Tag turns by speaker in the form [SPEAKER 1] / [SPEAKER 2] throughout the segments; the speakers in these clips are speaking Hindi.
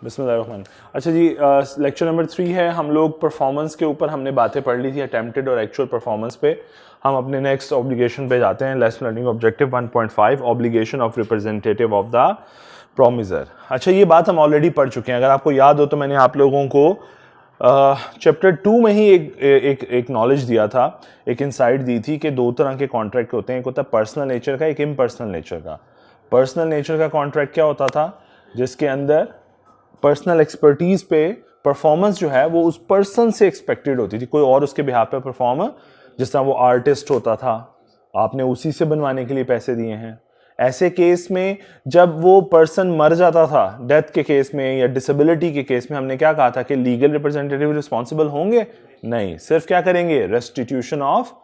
[SPEAKER 1] बिस्मिल्लाहिर्रहमान। अच्छा जी, लेक्चर नंबर 3 है। हम लोग परफॉर्मेंस के ऊपर हमने बातें पढ़ ली थी, अटेम्प्टेड और एक्चुअल परफॉर्मेंस पे। हम अपने नेक्स्ट ऑब्लिगेशन पे जाते हैं। Lesson learning objective 1.5 obligation of representative of the promisor. अच्छा, ये बात हम ऑलरेडी पढ़ चुके हैं। अगर आपको याद हो तो मैंने आप लोगों को चैप्टर 2 में ही एक नॉलेज दिया था, एक इंसाइट दी थी कि दो तरह के कॉन्ट्रैक्ट होते हैं। एक होता है पर्सनल नेचर का, एक इम्पर्सनल नेचर का। पर्सनल नेचर का कॉन्ट्रैक्ट क्या होता था? जिसके अंदर पर्सनल एक्सपर्टीज पे परफॉर्मेंस जो है वो उस पर्सन से एक्सपेक्टेड होती थी, कोई और उसके बिहाफ पे परफॉर्म। जिस तरह वो आर्टिस्ट होता था, आपने उसी से बनवाने के लिए पैसे दिए हैं। ऐसे केस में जब वो पर्सन मर जाता था, डेथ के केस में या डिसेबिलिटी के केस में, हमने क्या कहा था कि लीगल रिप्रेजेंटेटिव रिस्पॉन्सिबल होंगे? नहीं, सिर्फ क्या करेंगे? Restitution of.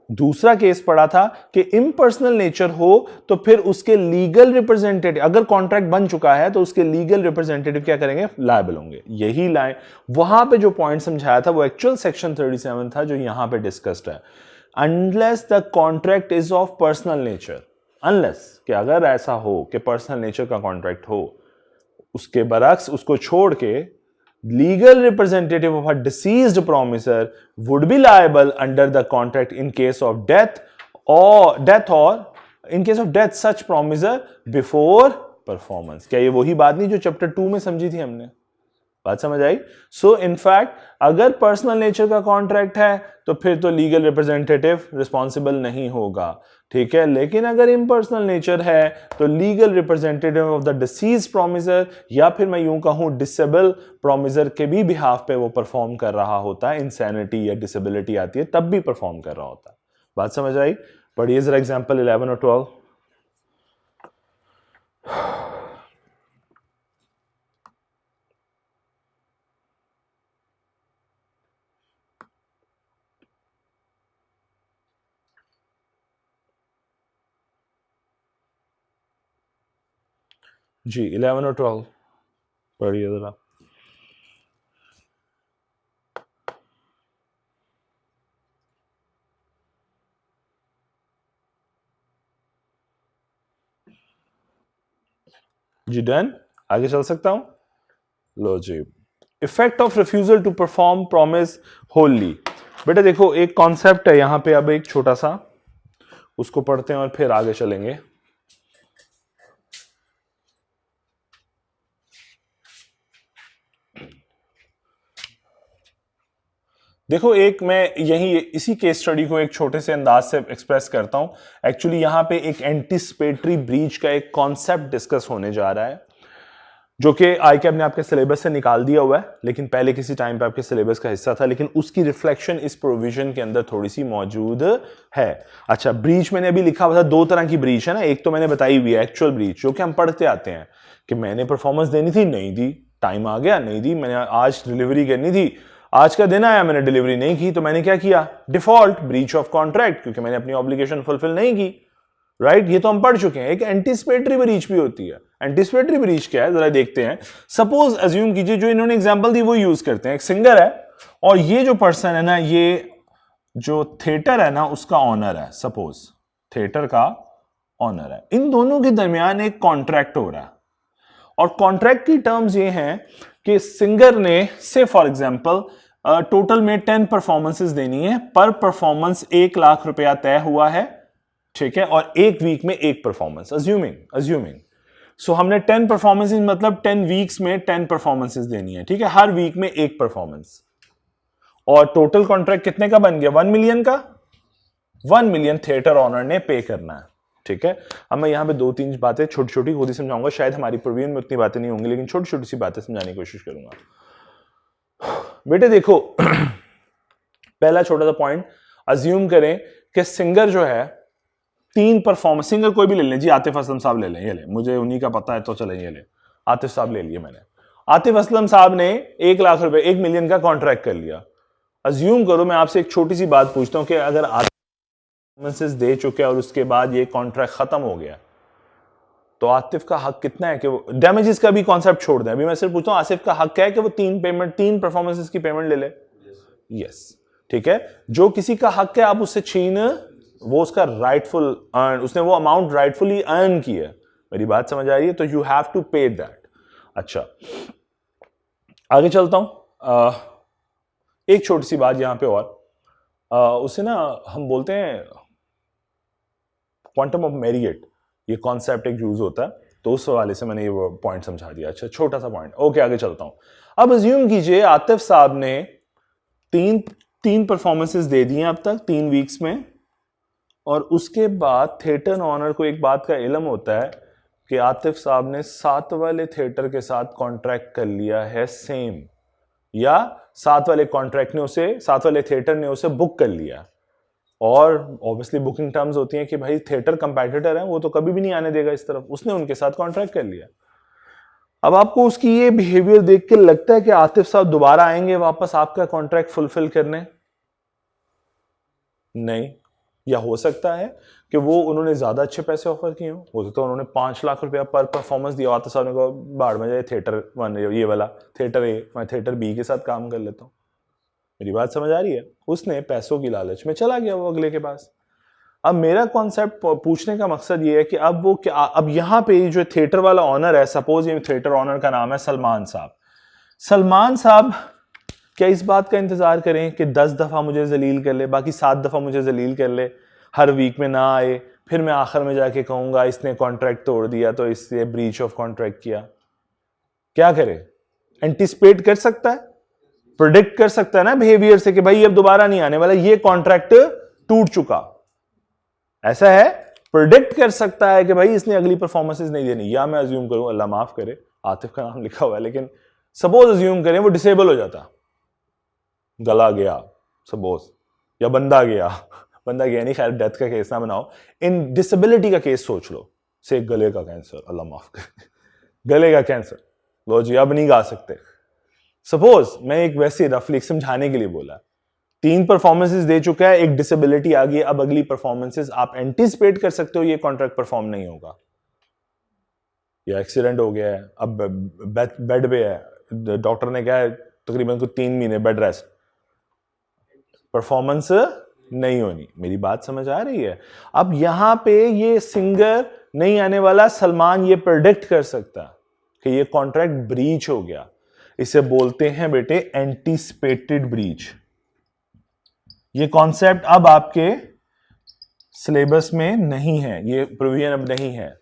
[SPEAKER 1] दूसरा केस पड़ा था कि इम्पर्सनल नेचर हो तो फिर उसके लीगल रिप्रेजेंटेटिव, अगर कॉन्ट्रैक्ट बन चुका है तो उसके लीगल रिप्रेजेंटेटिव क्या करेंगे? लायबल होंगे। यही लाइन वहां पे जो पॉइंट समझाया था वो एक्चुअल सेक्शन 37 था जो यहां पे डिस्कस्ड है। Unless the contract is of personal nature, unless कि अगर ऐसा हो कि पर्सनल नेचर का कॉन्ट्रैक्ट हो, उसके बरक्स उसको छोड़ के legal representative of a deceased promisor would be liable under the contract in case of death or in case of death such promisor before performance। क्या ये वही बात नहीं जो चैप्टर 2 में समझी थी हमने? बात समझ आई? सो इनफैक्ट अगर पर्सनल नेचर का कॉन्ट्रैक्ट है तो फिर तो लीगल रिप्रेजेंटेटिव रिस्पॉन्सिबल नहीं होगा, ठीक है। लेकिन अगर इम्पर्सनल नेचर है तो legal representative of the disease promisor, या फिर मैं यूं कहूं डिसेबल प्रोमिसर के भी बिहाफ पे वो परफॉर्म कर रहा होता है। इंसैनिटी या डिसेबिलिटी आती है तब भी परफॉर्म कर रहा होता है। बात समझ आई? पढ़िए जरा एग्जाम्पल 11 और 12। जी 11 और 12 पढ़िए जरा। जी डन, आगे चल सकता हूं? लो जी, effect of refusal to perform promise wholly. बेटा देखो, एक कॉन्सेप्ट है यहां पे, अब एक छोटा सा उसको पढ़ते हैं और फिर आगे चलेंगे। देखो, एक मैं यही इसी केस स्टडी को एक छोटे से अंदाज से एक्सप्रेस करता हूं। एक्चुअली यहां पे एक एंटीसिपेटरी ब्रीच का एक कॉन्सेप्ट डिस्कस होने जा रहा है जो कि आईकैब ने आपके सिलेबस से निकाल दिया हुआ है, लेकिन पहले किसी टाइम पे आपके सिलेबस का हिस्सा था, लेकिन उसकी रिफ्लेक्शन इस प्रोविजन के अंदर थोड़ी सी मौजूद है। अच्छा, ब्रीच मैंने अभी लिखा हुआ था, दो तरह की ब्रीच है ना। एक तो मैंने बताई हुई है एक्चुअल ब्रीच, जो कि हम पढ़ते आते हैं कि मैंने परफॉर्मेंस देनी थी, नहीं दी, टाइम आ गया, नहीं दी, मैंने आज डिलीवरी करनी थी, आज का दिन आया, मैंने डिलीवरी नहीं की, तो मैंने क्या किया? डिफॉल्ट ब्रीच ऑफ कॉन्ट्रैक्ट, क्योंकि मैंने अपनी ऑब्लिगेशन फुलफिल नहीं की। राइट, ये तो हम पढ़ चुके हैं। एक एंटीसिपेटरी ब्रीच भी होती है। एंटीसिपेटरी ब्रीच क्या है, जरा देखते हैं। सपोज अज्यूम कीजिए, जो इन्होंने एग्जांपल दी वो यूज करते हैं। एक सिंगर है और ये जो पर्सन है ना, ये जो थिएटर है ना उसका ऑनर है। सपोज थिएटर का ऑनर है, इन दोनों के दरमियान एक कॉन्ट्रैक्ट हो रहा है और कॉन्ट्रैक्ट की टर्म्स ये हैं कि सिंगर ने से फॉर एग्जांपल टोटल में 10 परफॉर्मेंसेस देनी है। पर परफॉर्मेंस 1 लाख रुपया तय हुआ है, ठीक है, और एक वीक में एक परफॉर्मेंस। अज्यूमिंग सो हमने 10 परफॉर्मेंसेस मतलब 10 वीक्स में 10 परफॉर्मेंसेस देनी है, ठीक है, हर वीक में एक परफॉर्मेंस। और टोटल कॉन्ट्रैक्ट कितने का बन गया? 1 मिलियन का। 1 मिलियन थिएटर ऑनर ने पे करना है, ठीक है। अब मैं यहां पे 2-3 बातें छोटी छोटी खुद ही समझाऊंगा, शायद हमारी प्रीव्यू में उतनी बातें नहीं होंगी, लेकिन छोटी छोटी सी बातें समझाने की कोशिश करूंगा। बेटे देखो, पहला छोटा सा पॉइंट, अज्यूम करें कि सिंगर जो है 3 परफॉर्मेंस, सिंगर कोई भी ले लें जी, आतिफ असलम साहब ले लें, ये ले, मुझे उन्हीं का पता है तो चले ये ले, आतिफ साहब ले लिए मैंने। आतिफ असलम साहब ने 1 लाख रुपए, 1 मिलियन का कॉन्ट्रैक्ट कर लिया। अज्यूम करो, मैं आपसे एक छोटी सी बात पूछता हूं कि अगर आतिफ परफॉर्मेंसेस दे चुके और उसके बाद ये कॉन्ट्रैक्ट खत्म हो गया, तो आतिफ का हक कितना है कि वो डैमेजेस का भी कॉन्सेप्ट छोड़ दें, अभी मैं सिर्फ पूछता हूं आसिफ का हक है कि वो 3 परफॉर्मेंसेस की पेमेंट ले ले? यस, ठीक है। जो किसी का हक है आप उससे छीन, वो उसका राइटफुल अर्न, उसने वो अमाउंट राइटफुली अर्न की है। मेरी बात समझ आ रही है? तो यू हैव टू पे दैट। अच्छा, आगे चलता हूं। एक छोटी सी बात यहां पे और उसे ना हम बोलते हैं क्वांटम ऑफ मेरिट, ये कॉन्सेप्ट एक यूज होता है, तो उस हवाले से मैंने ये पॉइंट समझा दिया। अच्छा, छोटा सा पॉइंट। ओके, आगे चलता हूं। अब अज्यूम कीजिए आतिफ साहब ने तीन परफॉर्मेंसेस दे दी हैं अब तक 3 वीक्स में, और उसके बाद थिएटर ऑनर को एक बात का इल्म होता है कि आतिफ साहब ने 7 वाले थिएटर के साथ कॉन्ट्रैक्ट कर लिया है सेम, या 7 वाले थिएटर ने उसे बुक कर लिया, और ऑब्वियसली बुकिंग टर्म्स होती हैं कि भाई थिएटर कंपेटिटर है, वो तो कभी भी नहीं आने देगा इस तरफ, उसने उनके साथ कॉन्ट्रैक्ट कर लिया। अब आपको उसकी ये बिहेवियर देख के लगता है कि आतिफ साहब दोबारा आएंगे वापस आपका कॉन्ट्रैक्ट फुलफिल करने? नहीं। या हो सकता है कि वो उन्होंने ज्यादा अच्छे पैसे ऑफर किए हो तो उन्होंने 5 लाख रुपया पर परफॉर्मेंस दिया, आतिफ साहब ने कहा बाढ़ में जाए, थिएटर 1 ये वाला थिएटर ए, मैं थिएटर बी के साथ काम कर लेता हूँ। मेरी बात समझ आ रही है? उसने पैसों की लालच में चला गया वो अगले के पास। अब मेरा कॉन्सेप्ट पूछने का मकसद ये है कि अब वो क्या, अब यहाँ पे जो थिएटर वाला ऑनर है, सपोज ये थिएटर ऑनर का नाम है सलमान साहब। सलमान साहब क्या इस बात का इंतजार करें कि 10 दफा मुझे जलील कर ले, बाकी 7 दफा मुझे जलील कर ले, हर वीक में ना आए, फिर मैं आखिर में जाके कहूंगा इसने कॉन्ट्रैक्ट तोड़ दिया तो इससे ब्रीच ऑफ कॉन्ट्रैक्ट किया? क्या करे? एंटिसिपेट कर सकता है, प्रोडिक्ट कर सकता है ना बिहेवियर से कि भाई अब दोबारा नहीं आने वाला, ये कॉन्ट्रैक्ट टूट चुका, ऐसा है? प्रोडिक्ट कर सकता है कि भाई इसने अगली परफॉर्मेंसेस नहीं देनी। या मैं अज्यूम करूं, अल्लाह माफ करे आतिफ का नाम लिखा हुआ है, लेकिन सपोज अज्यूम करें वो डिसेबल हो जाता, गला गया सपोज, या बंदा गया नहीं, खैर डेथ का केस ना बनाओ, इन डिसेबिलिटी का केस सोच लो, से गले का कैंसर, अल्लाह माफ करे, गले का कैंसर, लो जी अब नहीं गा सकते। सपोज मैं एक वैसे रफली समझाने के लिए बोला, 3 परफॉर्मेंसेस दे चुका है, एक डिसेबिलिटी आ गई, अब अगली परफॉर्मेंसेस आप एंटिसिपेट कर सकते हो ये कॉन्ट्रैक्ट परफॉर्म नहीं होगा, या एक्सीडेंट हो गया है, अब बेड पे है, डॉक्टर ने कहा है तकरीबन को 3 महीने बेड रेस्ट, परफॉर्मेंस नहीं होनी। मेरी बात समझ आ रही है? अब यहां पे ये सिंगर नहीं आने वाला, सलमान ये प्रेडिक्ट कर सकता कि ये कॉन्ट्रैक्ट ब्रीच हो गया। इसे बोलते हैं बेटे एंटिसिपेटेड ब्रीच। ये कॉन्सेप्ट अब आपके सिलेबस में नहीं है, ये प्रोविजन अब नहीं है।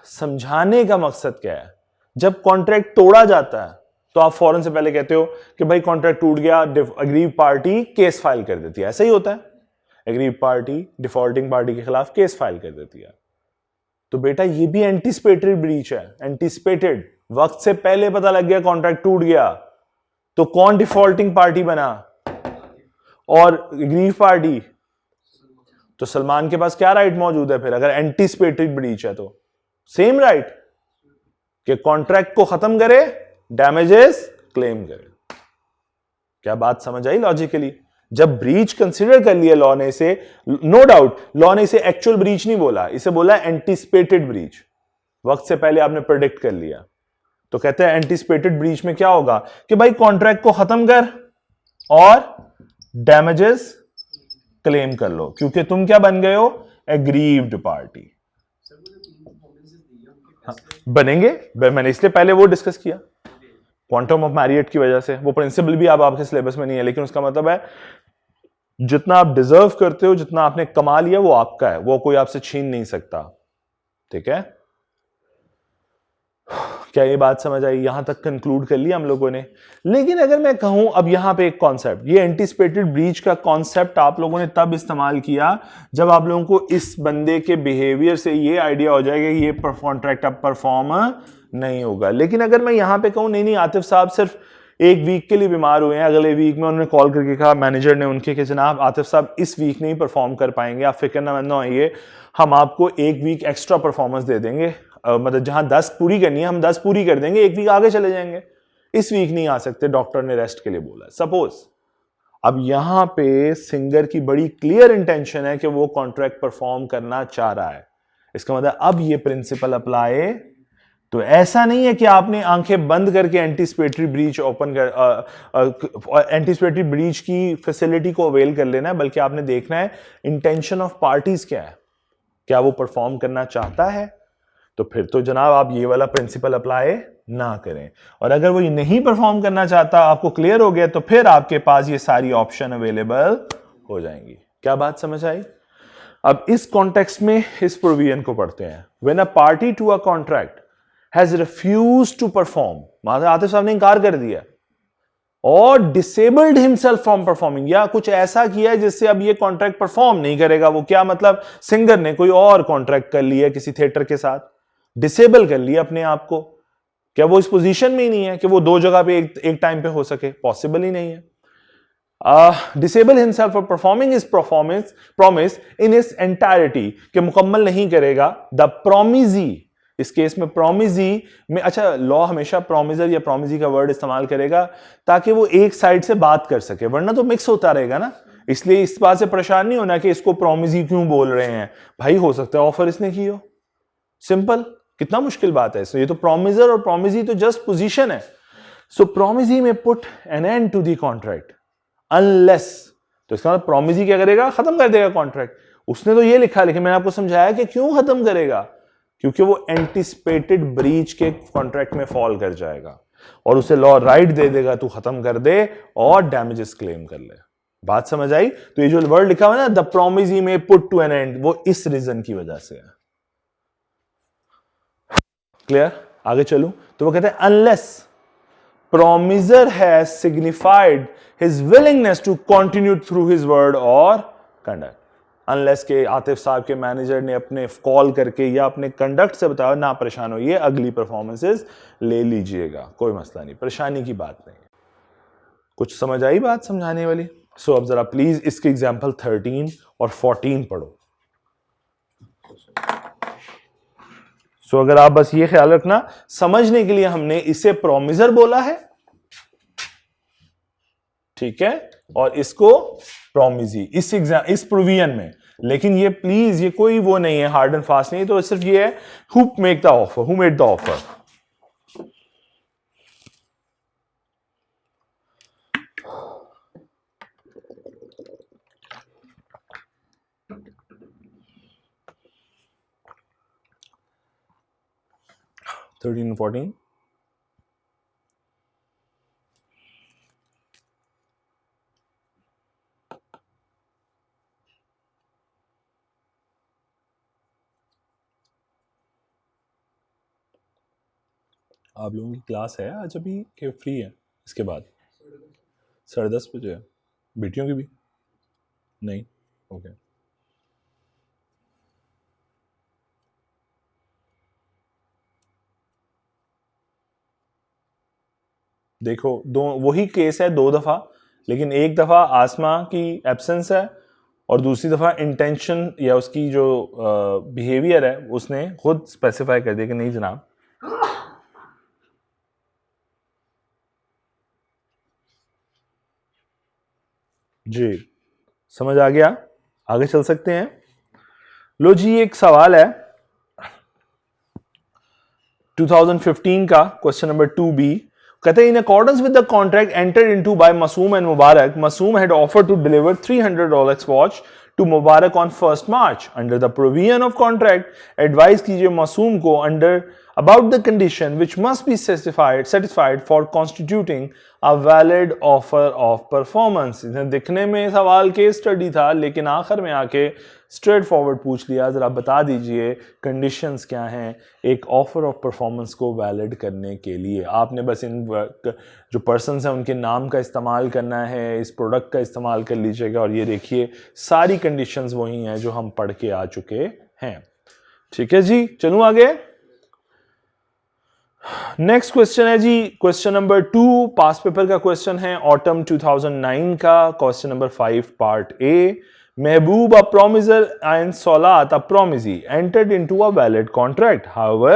[SPEAKER 1] समझाने का मकसद क्या है? जब कॉन्ट्रैक्ट तोड़ा जाता है तो आप फौरन से पहले कहते हो कि भाई कॉन्ट्रैक्ट टूट गया, अग्रीव पार्टी केस फाइल कर देती है, ऐसा ही होता है, अग्रीव पार्टी डिफॉल्टिंग पार्टी के खिलाफ केस फाइल कर देती है। तो बेटा ये भी एंटिसिपेटेड ब्रीच है, एंटिसिपेटेड, वक्त से पहले पता लग गया कॉन्ट्रैक्ट टूट गया, तो कौन डिफॉल्टिंग पार्टी बना और अग्रीव पार्टी? तो सलमान के पास क्या राइट मौजूद है फिर, अगर एंटिसिपेटेड ब्रीच है तो? सेम राइट कि कॉन्ट्रैक्ट को खत्म करे, डैमेजेस क्लेम करे। क्या बात समझ आई लॉजिकली? जब ब्रीच कंसीडर कर लिया लॉ ने इसे, नो डाउट लॉ ने इसे एक्चुअल ब्रीच नहीं बोला, इसे बोला एंटिसिपेटेड ब्रीच, वक्त से पहले आपने प्रेडिक्ट कर लिया। तो कहते हैं एंटिसिपेटेड ब्रीच में क्या होगा कि भाई कॉन्ट्रैक्ट को खत्म कर और डैमेजेस क्लेम कर लो, क्योंकि तुम क्या बन गए हो, एग्रीव्ड पार्टी। हाँ, बनेंगे, मैंने इसलिए पहले वो डिस्कस किया क्वांटम ऑफ मैरियट की वजह से। वो प्रिंसिपल भी अब आपके सिलेबस में नहीं है, लेकिन उसका मतलब है जितना आप डिजर्व करते हो, जितना आपने कमा लिया वो आपका है, वो कोई आपसे छीन नहीं सकता। ठीक है? क्या ये बात समझ आई? यहां तक कंक्लूड कर लिया हम लोगों ने। लेकिन अगर मैं कहूं अब यहां पे एक कॉन्सेप्ट, ये एंटिसिपेटेड ब्रीच का कॉन्सेप्ट आप लोगों ने तब इस्तेमाल किया जब आप लोगों को इस बंदे के बिहेवियर से ये आइडिया हो जाएगा कि ये कॉन्ट्रैक्ट अब परफॉर्म नहीं होगा। लेकिन अगर मैं यहां पे कहूं नहीं आतिफ साहब सिर्फ 1 वीक के लिए बीमार हुए हैं, अगले वीक में उन्होंने कॉल करके कहा मैनेजर ने उनके कि जनाब आतिफ साहब इस वीक नहीं परफॉर्म कर पाएंगे, आप फिक्र ना आइए, हम आपको 1 वीक एक्स्ट्रा परफॉर्मेंस दे देंगे, मतलब जहां 10 पूरी करनी है हम 10 पूरी कर देंगे, 1 वीक आगे चले जाएंगे, इस वीक नहीं आ सकते, डॉक्टर ने रेस्ट के लिए बोला सपोज। अब यहां पे सिंगर की बड़ी क्लियर इंटेंशन है कि वो कॉन्ट्रैक्ट परफॉर्म करना चाह रहा है, इसका मतलब अब ये प्रिंसिपल अप्लाई। तो ऐसा नहीं है कि आपने आंखें बंद करके एंटिसिपेटरी ब्रीच ओपन कर एंटिसिपेटरी ब्रीच की फैसिलिटी को अवेल कर लेना है, बल्कि आपने देखना है इंटेंशन ऑफ पार्टीज क्या है, क्या वो परफॉर्म करना चाहता है। तो फिर तो जनाब आप ये वाला प्रिंसिपल अप्लाई ना करें। और अगर वो नहीं परफॉर्म करना चाहता, आपको क्लियर हो गया, तो फिर आपके पास ये सारी ऑप्शन अवेलेबल हो जाएंगी। क्या बात समझ आई? अब इस कॉन्टेक्स्ट में इस प्रोविजन को पढ़ते हैं। When a party to a contract has refused to perform, मतलब आतिफ साहब ने इंकार कर दिया, और डिसेबल्ड हिमसेल्फ फ्रॉम परफॉर्मिंग, या कुछ ऐसा किया है जिससे अब ये कॉन्ट्रैक्ट परफॉर्म नहीं करेगा। वो क्या मतलब, सिंगर ने कोई और कॉन्ट्रैक्ट कर लिया किसी थिएटर के साथ, डिसेबल कर लिया अपने आप को, क्या वो इस पोजीशन में ही नहीं है कि वो दो जगह पे एक टाइम पे हो सके? पॉसिबल ही नहीं है। Disable himself for performing is performance promise in its entirety, के मुकम्मल नहीं करेगा। द प्रोमिजी, इस केस में प्रोमिजी में, अच्छा लॉ हमेशा प्रोमिजर या प्रोमिजी का वर्ड इस्तेमाल करेगा ताकि वो एक साइड से बात कर सके, वरना तो मिक्स होता रहेगा ना। इसलिए इस बात से परेशान नहीं होना कि इसको प्रोमिजी क्यों बोल रहे हैं भाई, हो सकता है ऑफर इसने की हो, सिंपल, कितना मुश्किल बात है इसमें। ये तो प्रोमिजर और प्रोमिजी तो जस्ट पोजीशन है। सो प्रोमिजी में put an end to the contract unless, तो इसका मतलब प्रोमिजी क्या करेगा, खत्म कर देगा कॉन्ट्रैक्ट। उसने तो ये लिखा, लेकिन मैंने आपको समझाया कि क्यों खत्म करेगा, क्योंकि वो एंटिसिपेटेड ब्रीच के कॉन्ट्रैक्ट में फॉल कर जाएगा और उसे लॉ राइट दे देगा, तू खत्म कर दे और डैमेजेस क्लेम कर ले। बात समझ आई? तो ये जो वर्ड लिखा हुआ है ना, द प्रोमिजी में पुट टू एन एंड, वो इस रीजन की वजह से है। क्लियर? आगे चलूं तो वो कहते हैं unless promiser has signified his willingness to continue through his word or conduct, unless के आतिफ साहब के मैनेजर ने अपने कॉल करके या अपने कंडक्ट से बताया ना परेशान होइए, अगली परफॉर्मेंसेस ले लीजिएगा, कोई मसला नहीं, परेशानी की बात नहीं। कुछ समझ आई बात समझाने वाली? सो अब जरा प्लीज इसके एग्जांपल 13 और 14 पढ़ो। सो अगर आप बस ये ख्याल रखना, समझने के लिए हमने इसे प्रोमिजर बोला है, ठीक है, और इसको प्रोमिजी इस प्रोविजन में। लेकिन ये प्लीज, ये कोई वो नहीं है हार्ड एंड फास्ट नहीं, तो सिर्फ ये है who make the offer, who made the offer. Thirteen 14 आप लोगों की क्लास है आज अभी कि फ्री है? इसके बाद 10:30 बजे है। बेटियों की भी नहीं? ओके। देखो, दो वही केस है दो दफा, लेकिन एक दफा आसमा की एब्सेंस है और दूसरी दफा इंटेंशन या उसकी जो बिहेवियर है उसने खुद स्पेसिफाई कर दिया कि नहीं जनाब। जी समझ आ गया? आगे चल सकते हैं। लो जी, एक सवाल है 2015 का, क्वेश्चन नंबर 2B। कहते हैं in accordance with the contract entered into by Masoom and Mubarak, Masoom had offered to deliver 300 Rolex watch to Mubarak on 1 March. Under the provision of contract advise कीजिए मासूम को under about the condition which must be satisfied for constituting a valid offer of performance। दिखने में सवाल केस स्टडी था, लेकिन आखिर में आके स्ट्रेट फॉरवर्ड पूछ लिया, जरा बता दीजिए कंडीशंस क्या हैं एक ऑफर ऑफ परफॉर्मेंस को वैलिड करने के लिए। आपने बस इन जो पर्सन्स हैं उनके नाम का इस्तेमाल करना है, इस प्रोडक्ट का इस्तेमाल कर लीजिएगा, और ये देखिए सारी कंडीशंस वही हैं जो हम पढ़ के आ चुके हैं। ठीक है जी, चलूं आगे। नेक्स्ट क्वेश्चन है जी क्वेश्चन नंबर 2, पास पेपर का क्वेश्चन है ऑटम 2009 का, question number 5 part A. Mehboob a promiser and Solat a promisee entered into a valid contract. However,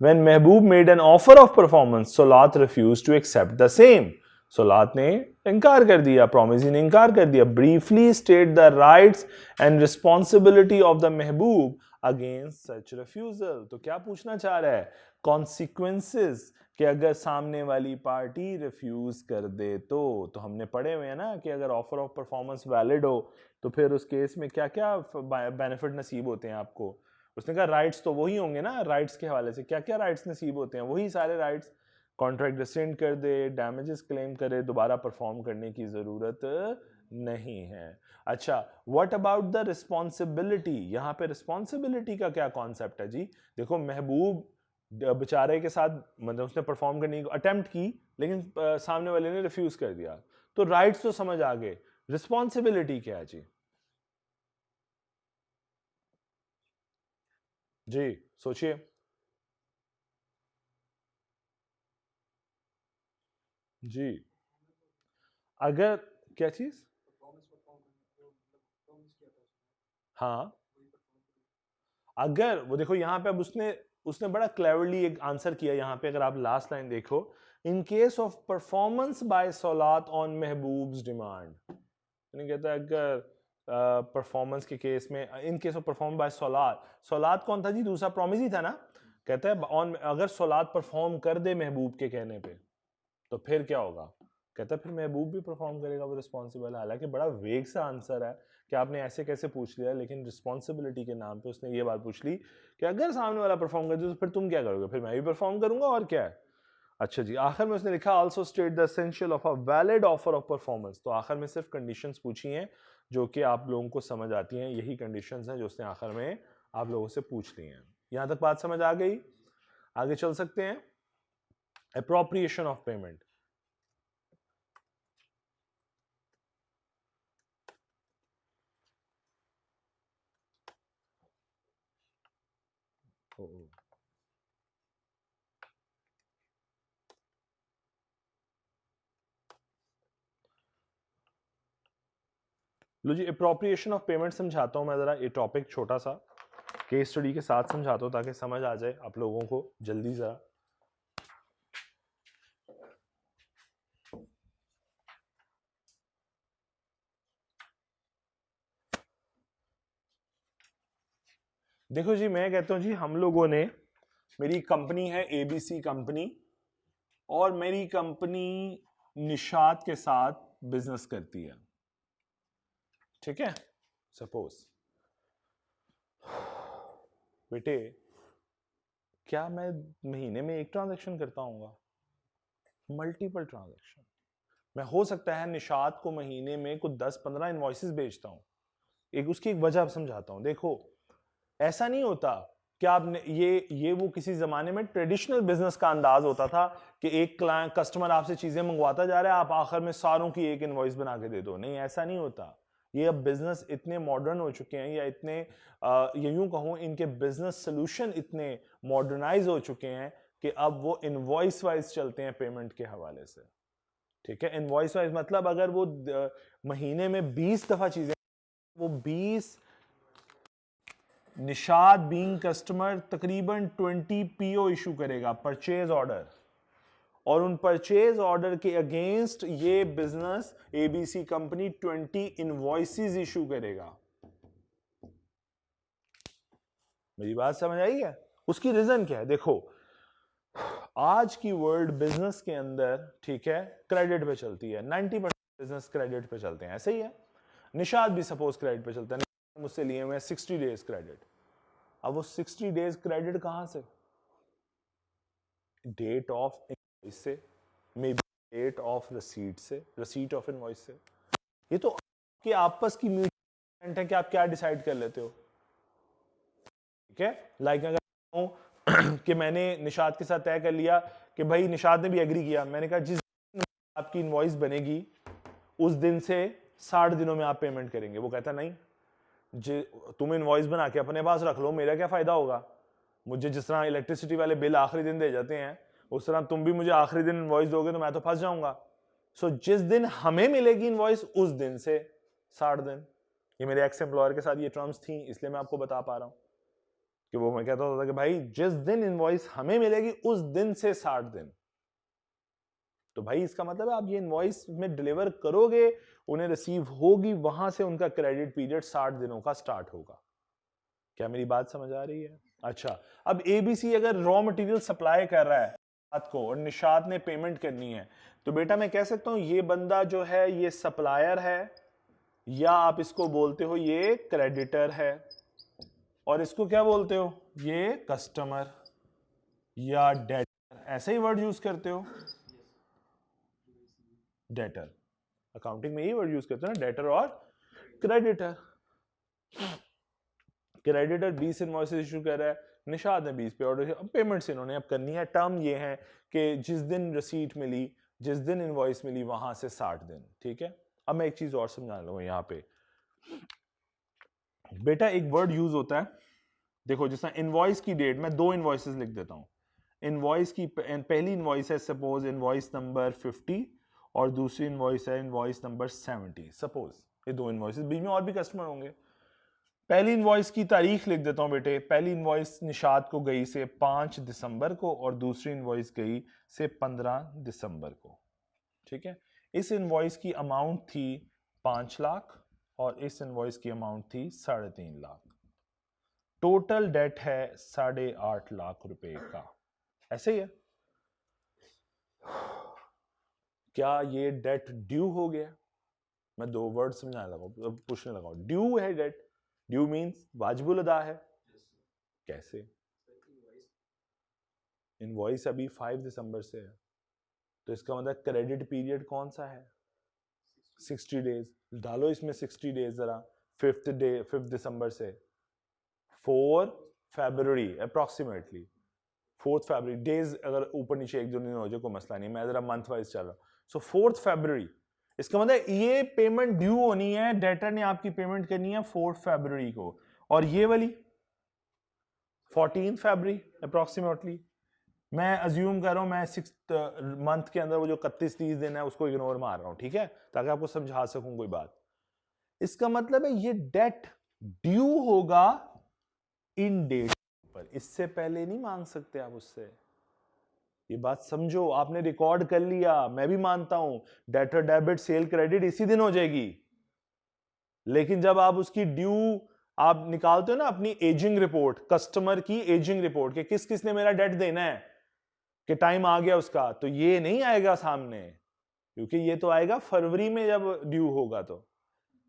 [SPEAKER 1] when Mehboob made an offer of performance, Solat refused to accept the same. Solat ने इनकार कर दिया, promisee ने इनकार कर दिया। Briefly state the rights and responsibility of the Mehboob against such refusal। तो क्या पूछना चाह रहा है? Consequences, कि अगर सामने वाली पार्टी रिफ्यूज कर दे तो हमने पढ़े हुए हैं ना कि अगर ऑफर ऑफ परफॉर्मेंस वैलिड हो तो फिर उस केस में क्या क्या बेनिफिट नसीब होते हैं आपको। उसने कहा राइट्स तो वही होंगे ना, राइट्स के हवाले से क्या क्या राइट्स नसीब होते हैं, वही सारे राइट्स कॉन्ट्रैक्ट रिसेंड कर दे, डैमेजेस क्लेम करे, दोबारा परफॉर्म करने की जरूरत नहीं है। अच्छा, व्हाट अबाउट द रिस्पॉन्सिबिलिटी? यहाँ पे रिस्पॉन्सिबिलिटी का क्या कॉन्सेप्ट है जी? देखो महबूब बेचारे के साथ मतलब उसने परफॉर्म करने की अटेम्प्ट की, लेकिन सामने वाले ने रिफ्यूज कर दिया, तो राइट्स तो समझ आ गए, रिस्पॉन्सिबिलिटी क्या है जी? जी सोचिए। जी अगर क्या चीज? हाँ, अगर वो देखो यहाँ पे अब उसने उसने बड़ा क्लेवरली एक आंसर किया यहाँ पे, अगर आप लास्ट लाइन देखो, in case of performance by सोलात ऑन महबूब्स डिमांड, यानी कहता है अगर परफॉर्मेंस के केस में, in case of perform by सोलात, सोलात कौन था जी? दूसरा प्रॉमिस ही था ना। कहता है ऑन, अगर सोलात परफॉर्म कर दे महबूब के कहने पे, तो फिर क्या होगा? कहता है फिर महबूब भी परफॉर्म करेगा, वो रिस्पॉन्सिबल है। हालांकि बड़ा वेग सा आंसर है कि आपने ऐसे कैसे पूछ लिया, लेकिन रिस्पॉन्सिबिलिटी के नाम पे उसने ये बात पूछ ली कि अगर सामने वाला परफॉर्म कर दे तो फिर तुम क्या करोगे? फिर मैं भी परफॉर्म करूंगा, और क्या है। अच्छा जी, आखिर में उसने लिखा also state the essential of a valid offer of performance. तो आखिर में सिर्फ कंडीशंस पूछी हैं जो कि आप लोगों को समझ आती हैं, यही कंडीशंस हैं जो उसने आखिर में आप लोगों से पूछ ली हैं। यहां तक बात समझ आ गई? आगे चल सकते हैं। Appropriation of payment. लो जी, अप्रोप्रिएशन ऑफ पेमेंट समझाता हूं मैं जरा, ये टॉपिक छोटा सा केस स्टडी के साथ समझाता हूं ताकि समझ आ जाए आप लोगों को जल्दी जरा। देखो जी, मैं कहता हूं जी, हम लोगों ने, मेरी कंपनी है एबीसी कंपनी, और मेरी कंपनी निशात के साथ बिजनेस करती है, ठीक है। सपोज बेटे, क्या मैं महीने में एक ट्रांजैक्शन करता हूँ? Multiple transaction. मैं हो सकता है निशात को महीने में कुछ 10-15 इनवॉइसेस भेजता हूं। एक उसकी एक वजह समझाता हूं। देखो, ऐसा नहीं होता कि आपने ये वो किसी जमाने में ट्रेडिशनल बिजनेस का अंदाज होता था कि एक क्लाइंट कस्टमर आपसे चीजें मंगवाता जा रहा है, आप आखिर में सारों की एक इनवॉइस बना के दे दो। नहीं, ऐसा नहीं होता। ये अब बिजनेस इतने मॉडर्न हो चुके हैं, या इतने ये यूं कहूं, इनके बिजनेस सोल्यूशन इतने मॉडर्नाइज हो चुके हैं कि अब वो इनवॉइस वाइज चलते हैं पेमेंट के हवाले से, ठीक है। इनवॉइस वाइज मतलब अगर वो महीने में 20 दफा चीजें, वो 20, निशाद बीइंग कस्टमर तकरीबन 20 पीओ इशू करेगा, परचेज ऑर्डर, और उन परचेज ऑर्डर के अगेंस्ट ये business ABC company 20 invoices issue करेगा। मेरी बात समझ आई है? उसकी रीजन क्या है? देखो, आज की वर्ल्ड बिजनेस के अंदर, ठीक है, क्रेडिट पे चलती है। 90% बिजनेस क्रेडिट पे चलते हैं, ऐसे ही है। निशाद भी सपोज क्रेडिट पे चलता है, मुझसे लिए हुए 60 डेज क्रेडिट। अब वो 60 डेज क्रेडिट कहां से? डेट ऑफ इनवॉइस से, maybe date of receipt से, रिसीट ऑफ इनवॉइस से। ये तो आपकी आपस की म्यूचुअल है कि आप क्या डिसाइड कर लेते हो, ठीक है। लाइक अगर कि मैंने निशाद के साथ तय कर लिया कि भाई, निशाद ने भी एग्री किया, मैंने कहा जिस दिन आपकी इनवॉइस बनेगी उस दिन से 60 दिनों में आप पेमेंट करेंगे। वो कहता नहीं, तुम इनवॉइस बना के अपने पास रख लो, मेरा क्या फायदा होगा? मुझे जिस तरह इलेक्ट्रिसिटी वाले बिल आखिरी दिन दे जाते हैं, उस तरह तुम भी मुझे आखिरी दिन इनवॉइस दोगे तो मैं तो फंस जाऊंगा। सो जिस दिन हमें मिलेगी इनवॉइस उस दिन से 60 दिन। ये मेरे एक्स एम्प्लॉयर के साथ ये टर्म्स थी, इसलिए मैं आपको बता पा रहा हूं कि वो मैं कहता होता कि भाई जिस दिन इनवॉइस हमें मिलेगी उस दिन से 60 दिन। तो भाई इसका मतलब है आप ये इनवॉइस में डिलीवर करोगे, उन्हें रिसीव होगी, वहां से उनका क्रेडिट पीरियड 60 दिनों का स्टार्ट होगा। क्या मेरी बात समझ आ रही है? अच्छा, अब एबीसी अगर रॉ मटेरियल सप्लाई कर रहा है निशात को, और निशात ने पेमेंट करनी है, तो बेटा मैं कह सकता हूं ये बंदा जो है ये सप्लायर है, या आप इसको बोलते हो ये क्रेडिटर है, और इसको क्या बोलते हो, ये कस्टमर या डेटर, ऐसा ही वर्ड यूज करते हो, डेटर। अकाउंटिंग में यही वर्ड यूज करते हो ना, डेटर और क्रेडिटर। क्रेडिटर 20 इनवॉइसेस इशू कर रहा है, निशाद ने 20 पे ऑर्डर, अब पेमेंट्स इन्होंने अब करनी है। टर्म ये है कि जिस दिन रिसीट मिली, जिस दिन इनवॉइस मिली, वहां से 60 दिन, ठीक है। अब मैं एक चीज और समझा लूँ यहाँ पे, बेटा एक वर्ड यूज होता है, देखो जैसा इनवॉइस की डेट, मैं 2 इनवॉइसेस लिख देता हूँ। इनवॉइस की पहली इनवॉइस है सपोज इनवॉइस नंबर 50 और दूसरी इनवॉइस है इनवॉइस नंबर 70। सपोज ये 2 इनवॉइसेस, बीच में और भी कस्टमर होंगे। पहली इनवॉइस की तारीख लिख देता हूं बेटे, पहली इनवॉइस निशात को गई से 5 दिसंबर को और दूसरी इनवॉइस गई से 15 दिसंबर को, ठीक है। इस इनवॉइस की अमाउंट थी 5 लाख और इस इनवॉइस की अमाउंट थी 3.5 लाख। टोटल डेट है 8.5 लाख रुपए का, ऐसे ही है। क्या ये डेट ड्यू हो गया? मैं 2 वर्ड समझाने लगा, पूछने लगा, ड्यू है डेट, ड्यू मींस वाजिबुल अदा है। कैसे? इनवॉइस अभी 5 दिसंबर से है, तो इसका मतलब क्रेडिट पीरियड कौन सा है? 60 डेज। डालो इसमें 60 डेज जरा, 5 दिसंबर से 4 फरवरी अप्रोक्सीमेटली, 4 फरवरी। डेज अगर ऊपर नीचे 1-2 दिन हो जाए कोई मसला नहीं, मैं जरा मंथ वाइज चल रहा हूं। सो 4 फरवरी, इसका मतलब ये पेमेंट ड्यू होनी है, डेटर ने आपकी पेमेंट करनी है 4 फरवरी को, और ये वाली 14 फरवरी अप्रोक्सीमेटली। मैं अज्यूम कर रहा हूं, मैं 6th मंथ के अंदर वो जो 31-30 दिन है उसको इग्नोर मार रहा हूं, ठीक है, ताकि आपको समझा सकूं कोई बात। इसका मतलब है ये डेट ड्यू होगा इन डेट पर, इससे पहले नहीं मांग सकते आप उससे। ये बात समझो, आपने रिकॉर्ड कर लिया, मैं भी मानता हूं डेटर डेबिट सेल क्रेडिट इसी दिन हो जाएगी, लेकिन जब आप उसकी ड्यू आप निकालते हो ना अपनी एजिंग रिपोर्ट, कस्टमर की एजिंग रिपोर्ट कि किस किस ने मेरा डेट देना है, कि टाइम आ गया उसका, तो ये नहीं आएगा सामने, क्योंकि ये तो आएगा फरवरी में जब ड्यू होगा। तो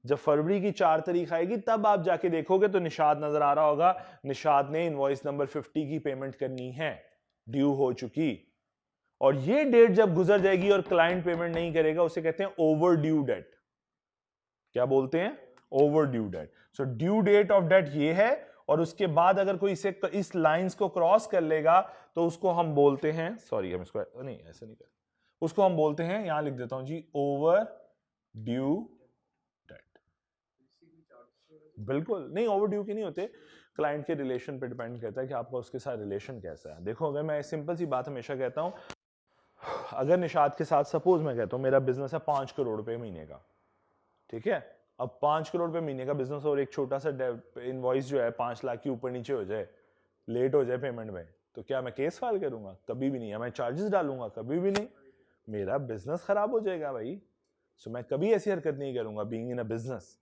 [SPEAKER 1] जब फरवरी की 4 तारीख आएगी तब आप जाके देखोगे तो निशाद नजर आ रहा होगा, निशाद ने इनवॉइस नंबर 50 की पेमेंट करनी है, ड्यू हो चुकी। और ये डेट जब गुजर जाएगी और क्लाइंट पेमेंट नहीं करेगा, उसे कहते हैं ओवर ड्यू डेट। क्या बोलते हैं? Overdue date. So due date of date ये है, और उसके बाद अगर कोई इसे इस लाइंस को क्रॉस कर लेगा तो उसको हम बोलते हैं, सॉरी हम इसको नहीं ऐसे नहीं कर, उसको हम बोलते हैं, यहां लिख देता हूं जी, ओवर ड्यू डेट। बिल्कुल नहीं, ओवर ड्यू के नहीं होते, क्लाइंट के रिलेशन पे डिपेंड करता है कि आपका उसके साथ रिलेशन कैसा है। देखो अगर मैं सिंपल सी बात हमेशा कहता हूं, अगर निशाद के साथ सपोज मैं कहता हूं मेरा बिजनेस है 5 करोड़ रुपए महीने का, ठीक है, अब 5 करोड़ रुपए महीने का बिजनेस और एक छोटा सा इनवॉइस जो है 5 लाख की ऊपर नीचे हो जाए, लेट हो जाए पेमेंट में, तो क्या मैं केस फाइल करूंगा? कभी भी नहीं। मैं चार्जेस डालूंगा? कभी भी नहीं। मेरा बिजनेस खराब हो जाएगा भाई। सो मैं कभी ऐसी हरकत नहीं करूंगा बीइंग इन अ बिजनेस,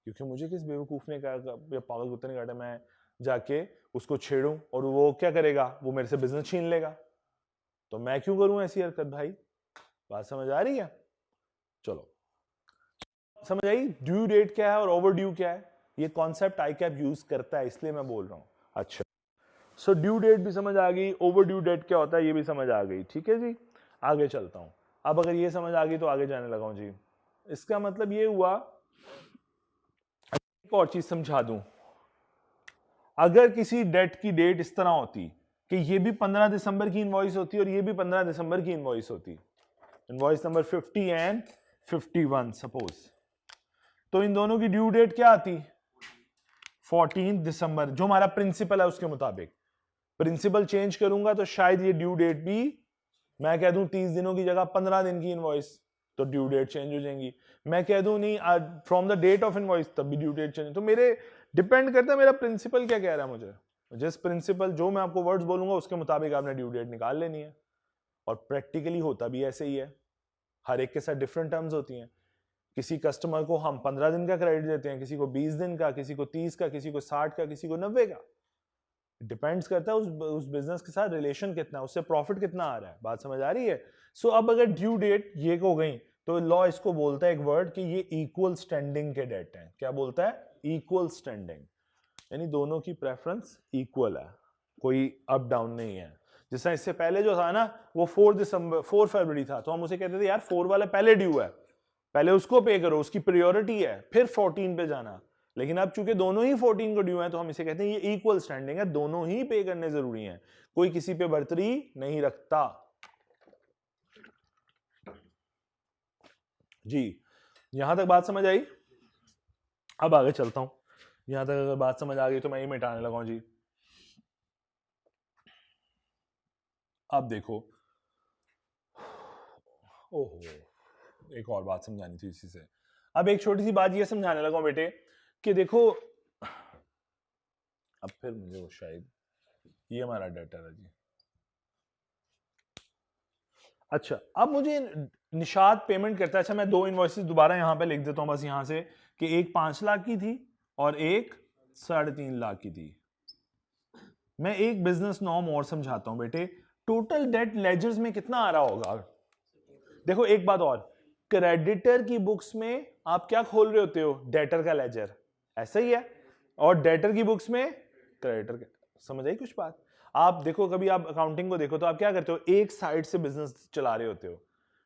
[SPEAKER 1] क्योंकि मुझे किस बेवकूफ ने कहा या पागल कुत्ते ने कहा मैं जाके उसको छेड़ूं और वो क्या करेगा, वो मेरे से बिजनेस छीन लेगा, तो मैं क्यों करूं ऐसी हरकत भाई? बात समझ आ रही है? चलो समझ आई ड्यू डेट क्या है और ओवर ड्यू क्या है, ये कॉन्सेप्ट आईकैप यूज करता है, इसलिए मैं बोल रहा हूं। अच्छा, सो ड्यू डेट भी समझ आ गई, ओवर ड्यू डेट क्या होता है ये भी समझ आ गई, ठीक है जी। आगे चलता हूं, अब अगर ये समझ आ गई तो आगे जाने लगा हूं जी। इसका मतलब ये हुआ, एक और चीज समझा दूं, अगर किसी डेट की डेट इस तरह होती कि ये भी 15 दिसंबर की इनवॉइस होती और ये भी 15 दिसंबर की इनवॉइस होती, इनवॉइस नंबर 50 एंड 51 सपोज, तो इन दोनों की ड्यू डेट क्या आती? 14 दिसंबर, जो हमारा प्रिंसिपल है उसके मुताबिक। प्रिंसिपल चेंज करूंगा तो शायद ये ड्यू डेट भी मैं कह दूं 30 दिनों की जगह 15 दिन की इनवॉइस, तो ड्यू डेट चेंज हो जाएंगी। मैं कह दूं नहीं from the date of invoice, तब भी ड्यू डेट चेंज। तो मेरे डिपेंड करता है मेरा प्रिंसिपल क्या कह रहा है मुझे, जिस प्रिंसिपल जो मैं आपको वर्ड्स बोलूंगा उसके मुताबिक आपने ड्यू डेट निकाल लेनी है। और प्रैक्टिकली होता भी ऐसे ही है, हर एक के साथ डिफरेंट टर्म्स होती हैं। किसी कस्टमर को हम 15 दिन का क्रेडिट देते हैं, किसी को 20 दिन का, किसी को 30 का, किसी को 60 का, किसी को 90 का। डिपेंड्स करता है उस बिजनेस के साथ रिलेशन कितना है, उससे प्रॉफिट कितना आ रहा है। बात समझ आ रही है? सो अब अगर ड्यू डेट ये हो गई तो लॉ इसको बोलता है एक वर्ड कि ये इक्वल स्टैंडिंग के डेट हैं। क्या बोलता है? इक्वल स्टैंडिंग, यानी दोनों की प्रेफरेंस इक्वल है, कोई अप डाउन नहीं है। जिस तरह इससे पहले जो था ना वो 4 फरवरी था, तो हम उसे कहते थे यार 4 वाला पहले ड्यू है, पहले उसको पे करो, उसकी प्रायोरिटी है, फिर 14 पे जाना। लेकिन अब चूंकि दोनों ही 14 को ड्यू है तो हम इसे कहते हैं ये इक्वल स्टैंडिंग है, दोनों ही पे करने जरूरी हैं, कोई किसी पे बर्तरी नहीं रखता। जी, यहां तक बात समझ आई? अब आगे चलता हूं। यहां तक अगर बात समझ आ गई तो मैं ये मिटाने लगा हूं जी। अब देखो, ओहो, एक और बात समझानी थी इसी से। अब एक छोटी सी बात ये समझाने लगा हूं बेटे कि देखो, अब फिर मुझे वो शायद ये हमारा डेटर है जी। अच्छा, अब मुझे निशाद पेमेंट करता है। अच्छा, मैं 2 इनवॉइसेस दोबारा यहां पे लिख देता हूं बस यहां से, कि एक 5 लाख की थी और एक 3.5 लाख की थी। मैं एक बिजनेस नॉर्म और समझाता हूं बेटे। टोटल डेट लेजर्स में कितना आ रहा होगा? देखो एक बात और, क्रेडिटर की बुक्स में आप क्या खोल रहे होते हो? डेटर का लेजर, ऐसा ही है। और डेटर की बुक्स में क्रेडिटर का। समझ आई कुछ बात? आप देखो, कभी आप अकाउंटिंग को देखो तो आप क्या करते हो, एक साइड से बिजनेस चला रहे होते हो,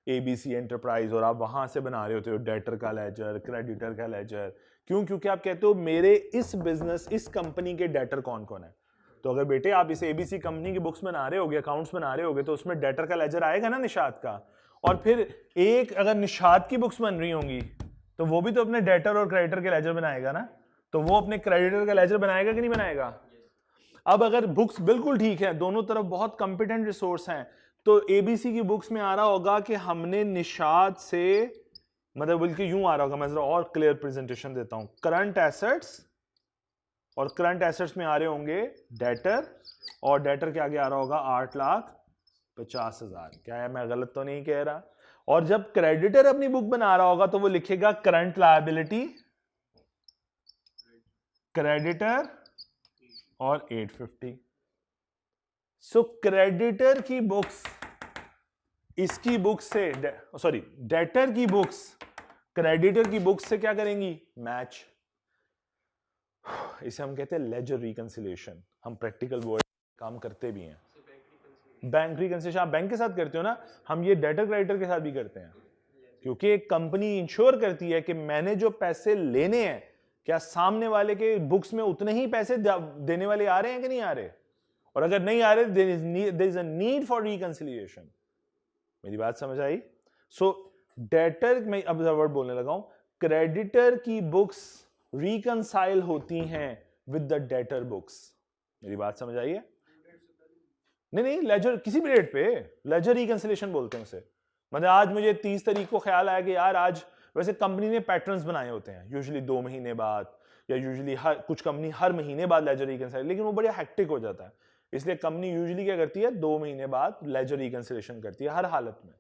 [SPEAKER 1] एबीसी एंटरप्राइज, और आप वहां से बना रहे होते हो डेटर का लेजर, क्रेडिटर का लेजर। क्यों? क्योंकि आप कहते हो मेरे इस बिजनेस, इस कंपनी के डेटर कौन कौन है। तो अगर बेटे आप इस एबीसी कंपनी की बुक्स बना रहे होगे, अकाउंट्स बना रहे होगे, तो उसमें डेटर का लेजर आएगा ना निशात का। और फिर एक अगर निशात की बुक्स बन रही होंगी तो वो भी तो अपने डेटर और क्रेडिटर के लेजर बनाएगा ना, तो वो अपने क्रेडिटर का लेजर बनाएगा कि नहीं बनाएगा? अब अगर बुक्स बिल्कुल ठीक है, दोनों तरफ बहुत कंपिटेंट रिसोर्स हैं, तो एबीसी की बुक्स में आ रहा होगा कि हमने निशात से, मतलब बल्कि यूं आ रहा होगा, मैं जरा और क्लियर प्रेजेंटेशन देता हूं, करंट एसेट्स, और करंट एसेट्स में आ रहे होंगे डेटर, और डेटर के आगे आ रहा होगा 8,50,000। क्या है, मैं गलत तो नहीं कह रहा? और जब क्रेडिटर अपनी बुक बना रहा होगा तो वो लिखेगा करंट लायबिलिटी, क्रेडिटर और 850। सो क्रेडिटर की बुक्स इसकी बुक से, सॉरी डेटर की बुक्स क्रेडिटर की बुक्स से क्या करेंगी? मैच। इसे हम कहते हैं लेजर रिकंसिलिएशन। हम प्रैक्टिकल वर्ड काम करते भी हैं। बैंक रिकंसिलिएशन आप बैंक के साथ करते हो ना, हम ये डेटर क्रेडिटर के साथ भी करते हैं, क्योंकि एक कंपनी इंश्योर करती है कि मैंने जो पैसे लेने हैं, क्या सामने वाले के बुक्स में उतने ही पैसे देने वाले आ रहे हैं कि नहीं आ रहे, और अगर नहीं आ रहे there is a need for reconciliation. मेरी बात समझ आई? सो डेटर, मैं अब वर्ड बोलने लगा हूं, क्रेडिटर की बुक्स रिकंसाइल होती हैं विद द डेटर बुक्स। मेरी बात समझ आई है? नहीं, लेजर किसी भी डेट पे लेजर रिकंसिलिएशन बोलते हैं उसे। मतलब आज मुझे 30 तारीख को ख्याल आया कि यार आज, वैसे कंपनी ने पैटर्न्स बनाए होते हैं यूजुअली 2 महीने बाद, या यूजुअली कुछ कंपनी हर महीने बाद लेजर रिकंसिल, लेकिन वो बड़ा हेक्टिक हो जाता है, इसलिए कंपनी यूजुअली क्या करती है, 2 महीने बाद लेजर रिकंसिलिएशन करती है हर हालत में,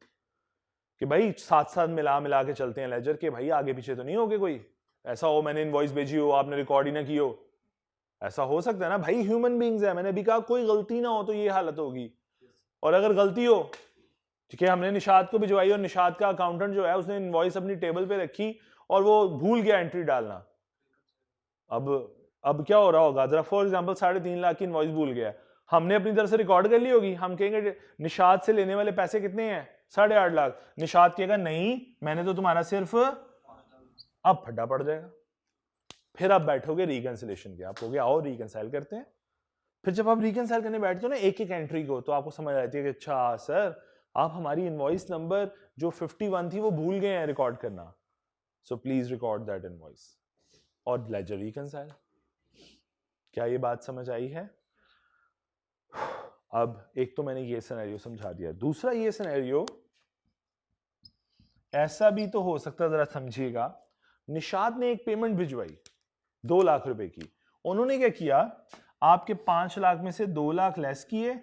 [SPEAKER 1] कि भाई साथ साथ मिला मिला के चलते हैं लेजर के, भाई आगे पीछे तो नहीं हो गए कोई, ऐसा हो मैंने इनवॉइस भेजी हो आपने रिकॉर्ड ही ना की हो, ऐसा हो सकता है ना भाई, ह्यूमन बीइंग्स है। मैंने भी कहा कोई गलती ना हो तो ये हालत होगी, और अगर गलती हो, ठीक है, हमने निशाद को भिजवाई और निशाद का अकाउंटेंट जो है उसने इनवॉइस अपनी टेबल पे रखी और वो भूल गया एंट्री डालना, अब क्या हो रहा होगा, जरा फॉर एग्जांपल 3.5 लाख की इनवॉइस भूल गया, हमने अपनी तरफ से रिकॉर्ड कर ली होगी, हम कहेंगे निशाद से लेने वाले पैसे कितने हैं, 8.5 लाख, निशाद कहेगा नहीं मैंने तो तुम्हारा सिर्फ, अब फड्डा पड़ जाएगा। फिर आप बैठोगे रिकंसिलेशन के, आप कहोगे आओ रिकंसाइल करते हैं। फिर जब आप रिकंसाइल करने बैठते हो ना एक एक एंट्री को, तो आपको समझ आती है कि अच्छा सर आप हमारी इनवॉइस नंबर जो 51 थी वो भूल गए हैं रिकॉर्ड करना, so please record that invoice, और लेजर रिकंसाइल। क्या ये बात समझ आई है? अब एक तो मैंने ये सिनेरियो समझा दिया, दूसरा ये सिनेरियो ऐसा भी तो हो सकता है, जरा समझिएगा, निशाद ने एक पेमेंट भिजवाई 2 लाख रुपए की, उन्होंने क्या किया, आपके 5 लाख में से 2 लाख लेस किए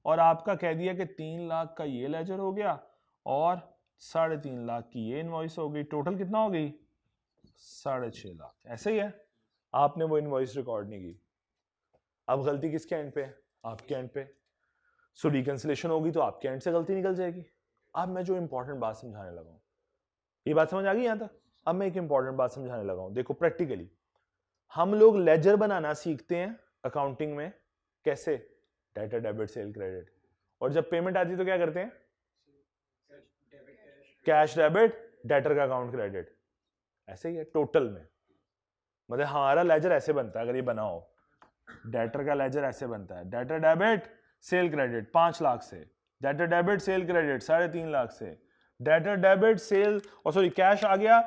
[SPEAKER 1] और आपका कह दिया कि 3 लाख का ये लेजर हो गया और 3.5 लाख की ये इनवॉइस हो गई, टोटल कितना हो गई 6.5 लाख। ऐसे ही है, आपने वो इनवॉइस रिकॉर्ड नहीं की, अब गलती किसके एंड पे? आपके एंड पे। सो रिकंसिलेशन होगी तो आपके एंड से गलती निकल जाएगी। अब मैं जो इंपॉर्टेंट बात समझाने लगा हूं, ये बात समझ आ गई यहां तक? अब मैं एक इंपॉर्टेंट बात समझाने लगा हूं, देखो प्रैक्टिकली हम लोग लेजर बनाना सीखते हैं अकाउंटिंग में, कैसे? डेटर डेबिट सेल क्रेडिट, और जब पेमेंट आती है तो क्या करते हैं? कैश डेबिट, डेटर का अकाउंट क्रेडिट। ऐसे ही है टोटल में, मतलब हमारा लेजर ऐसे बनता है अगर ये बना हो, डेटर का लेजर ऐसे बनता है, debtor debit sale credit 5 lakh से, debtor debit sale credit 3.5 lakh से, डेटर डेबिट सेल और सॉरी कैश आ गया,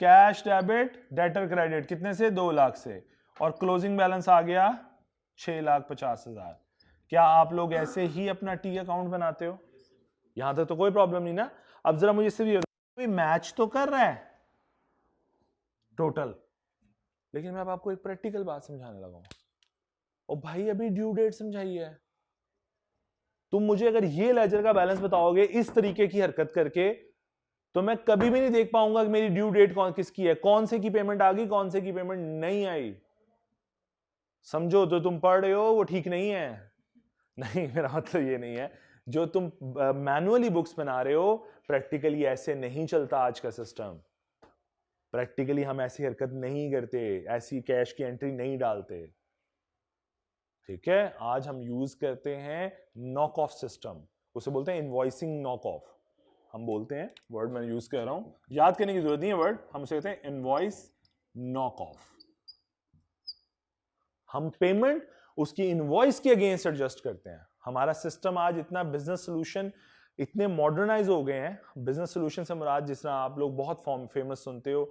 [SPEAKER 1] कैश डेबिट डेटर क्रेडिट कितने से? 2 लाख से, और क्लोजिंग बैलेंस आ गया 6,50,000। क्या आप लोग ऐसे ही अपना टी अकाउंट बनाते हो? यहां तक तो कोई प्रॉब्लम नहीं ना। अब जरा मुझे इससे भी मैच तो कर रहा है टोटल, लेकिन मैं अब आपको एक प्रैक्टिकल बात समझाने लगा हूं। और भाई अभी ड्यू डेट समझाई है, तुम मुझे अगर ये लेजर का बैलेंस बताओगे इस तरीके की हरकत करके, तो मैं कभी भी नहीं देख पाऊंगा कि मेरी ड्यू डेट कौन किसकी है, कौन से की पेमेंट आ गई, कौन से की पेमेंट नहीं आई। समझो, तो तुम पढ़ रहे हो वो ठीक नहीं है। नहीं, मेरा मतलब ये नहीं है, जो तुम मैनुअली बुक्स बना रहे हो, प्रैक्टिकली ऐसे नहीं चलता आज का सिस्टम। प्रैक्टिकली हम ऐसी हरकत नहीं करते, ऐसी कैश की एंट्री नहीं डालते। ठीक है, आज हम यूज करते हैं नॉक ऑफ सिस्टम, उसे बोलते हैं इनवॉइसिंग नॉक ऑफ। हम बोलते हैं, वर्ड मैं यूज कर रहा हूं, याद करने की जरूरत नहीं है वर्ड, हम उसे कहते हैं इनवॉइस नॉक ऑफ। हम पेमेंट उसकी इनवॉइस के अगेंस्ट एडजस्ट करते हैं। हमारा सिस्टम आज इतना बिजनेस सोल्यूशन इतने मॉडर्नाइज हो गए हैं। बिजनेस सोल्यूशन से मुराद, जिस तरह आप लोग बहुत फेमस सुनते हो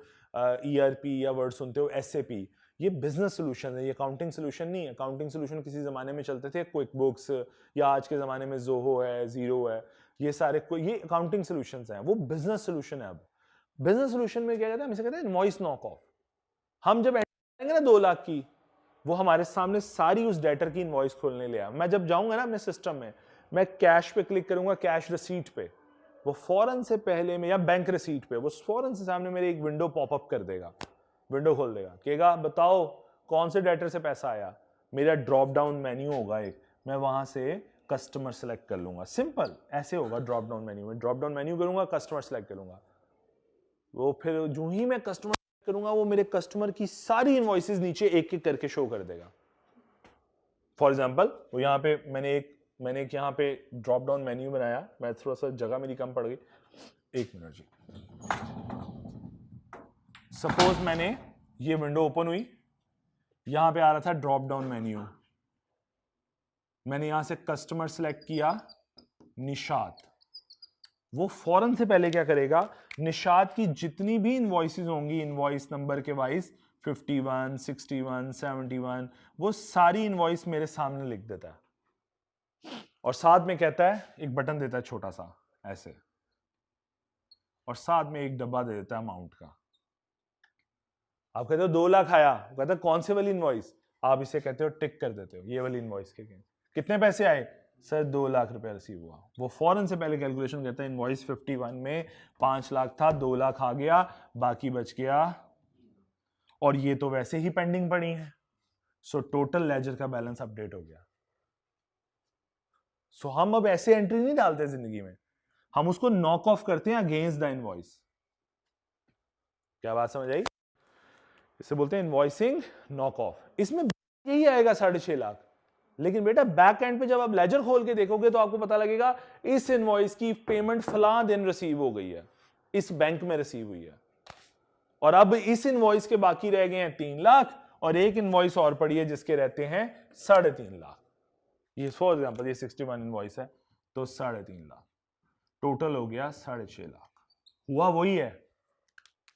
[SPEAKER 1] ERP या वर्ड सुनते हो SAP, ये बिजनेस सोल्यूशन है, ये अकाउंटिंग सोल्यूशन नहीं है। अकाउंटिंग सोल्यूशन किसी जमाने में चलते थे, क्विक बुक्स, या आज के जमाने में जोहो है, जीरो है, ये सारे ये अकाउंटिंग सोल्यूशन हैं। वो बिजनेस सोल्यूशन है। अब बिजनेस सोल्यूशन में क्या कहते हैं, हम इसे कहते हैं इनवॉइस नॉक ऑफ। हम जब एंटर ना 2 लाख की, वो हमारे सामने सारी उस डेटर की इनवॉइस खोलने लिया। मैं जब जाऊंगा ना अपने सिस्टम में, मैं कैश पे क्लिक करूंगा, कैश रिसीट पे, वो फौरन से पहले में, या बैंक रिसीट पे, वो फौरन से सामने मेरे एक विंडो पॉपअप कर देगा, विंडो खोल देगा, कहेगा बताओ कौन से डेटर से पैसा आया। मेरा ड्रॉप डाउन मेन्यू होगा एक, मैं वहां से कस्टमर सेलेक्ट कर लूंगा। सिंपल ऐसे होगा ड्रॉप डाउन मेन्यू में, ड्रॉप डाउन मेन्यू करूंगा, कस्टमर सेलेक्ट करूंगा। वो फिर जो ही मैं कस्टमर करूंगा, वो मेरे कस्टमर की सारी इनवॉइसेस नीचे एक एक करके शो कर देगा। फॉर एग्जांपल, वो यहाँ पे मैंने एक यहाँ पे ड्रॉप डाउन मेन्यू बनाया, मैं थोड़ा सा जगह मेरी कम पड़ गई, 1 मिनट जी। सपोज मैंने ये विंडो ओपन हुई, यहां पे आ रहा था ड्रॉप डाउन मेन्यू, मैंने यहां से कस्टमर सेलेक्ट किया निशात। वो फौरन से पहले क्या करेगा, निशात की जितनी भी इनवॉइसेस होंगी इनवॉइस नंबर के वाइज, 51, 61, 71, वो सारी इनवॉइस मेरे सामने लिख देता है। और साथ में कहता है, एक बटन देता है छोटा सा ऐसे, और साथ में एक डब्बा दे देता है अमाउंट का। आप कहते हो 2 लाख आया, कहता है कौन से वाली इनवॉइस, आप इसे कहते हो टिक कर देते हो, ये वाली इनवॉइस के कितने पैसे आए, सर 2 लाख रुपए रिसीव हुआ। वो फौरन से पहले कैलकुलेशन करता है, इनवॉइस 51 में 5 लाख था, 2 लाख आ गया, बाकी बच गया, और ये तो वैसे ही पेंडिंग पड़ी है। सो टोटल लेजर का बैलेंस अपडेट हो गया। सो हम अब ऐसे एंट्री नहीं डालते जिंदगी में, हम उसको नॉक ऑफ करते हैं अगेंस्ट द इनवॉइस। क्या बात समझ आई? इसे बोलते हैं इनवॉइसिंग नॉक ऑफ। इसमें यही आएगा 6.5 लाख, लेकिन बेटा बैक एंड पे जब आप लेजर खोल के देखोगे तो आपको पता लगेगा इस इनवॉइस की पेमेंट फलां दिन रिसीव हो गई है, इस बैंक में रिसीव हुई है, और अब इस इनवॉइस के बाकी रह गए हैं 3 लाख, और एक इनवॉइस और पड़ी है जिसके रहते हैं 3.5 लाख। ये फॉर एग्जांपल ये 61 इनवॉइस है, तो 3.5 लाख टोटल हो गया 6.5 लाख। हुआ वही है,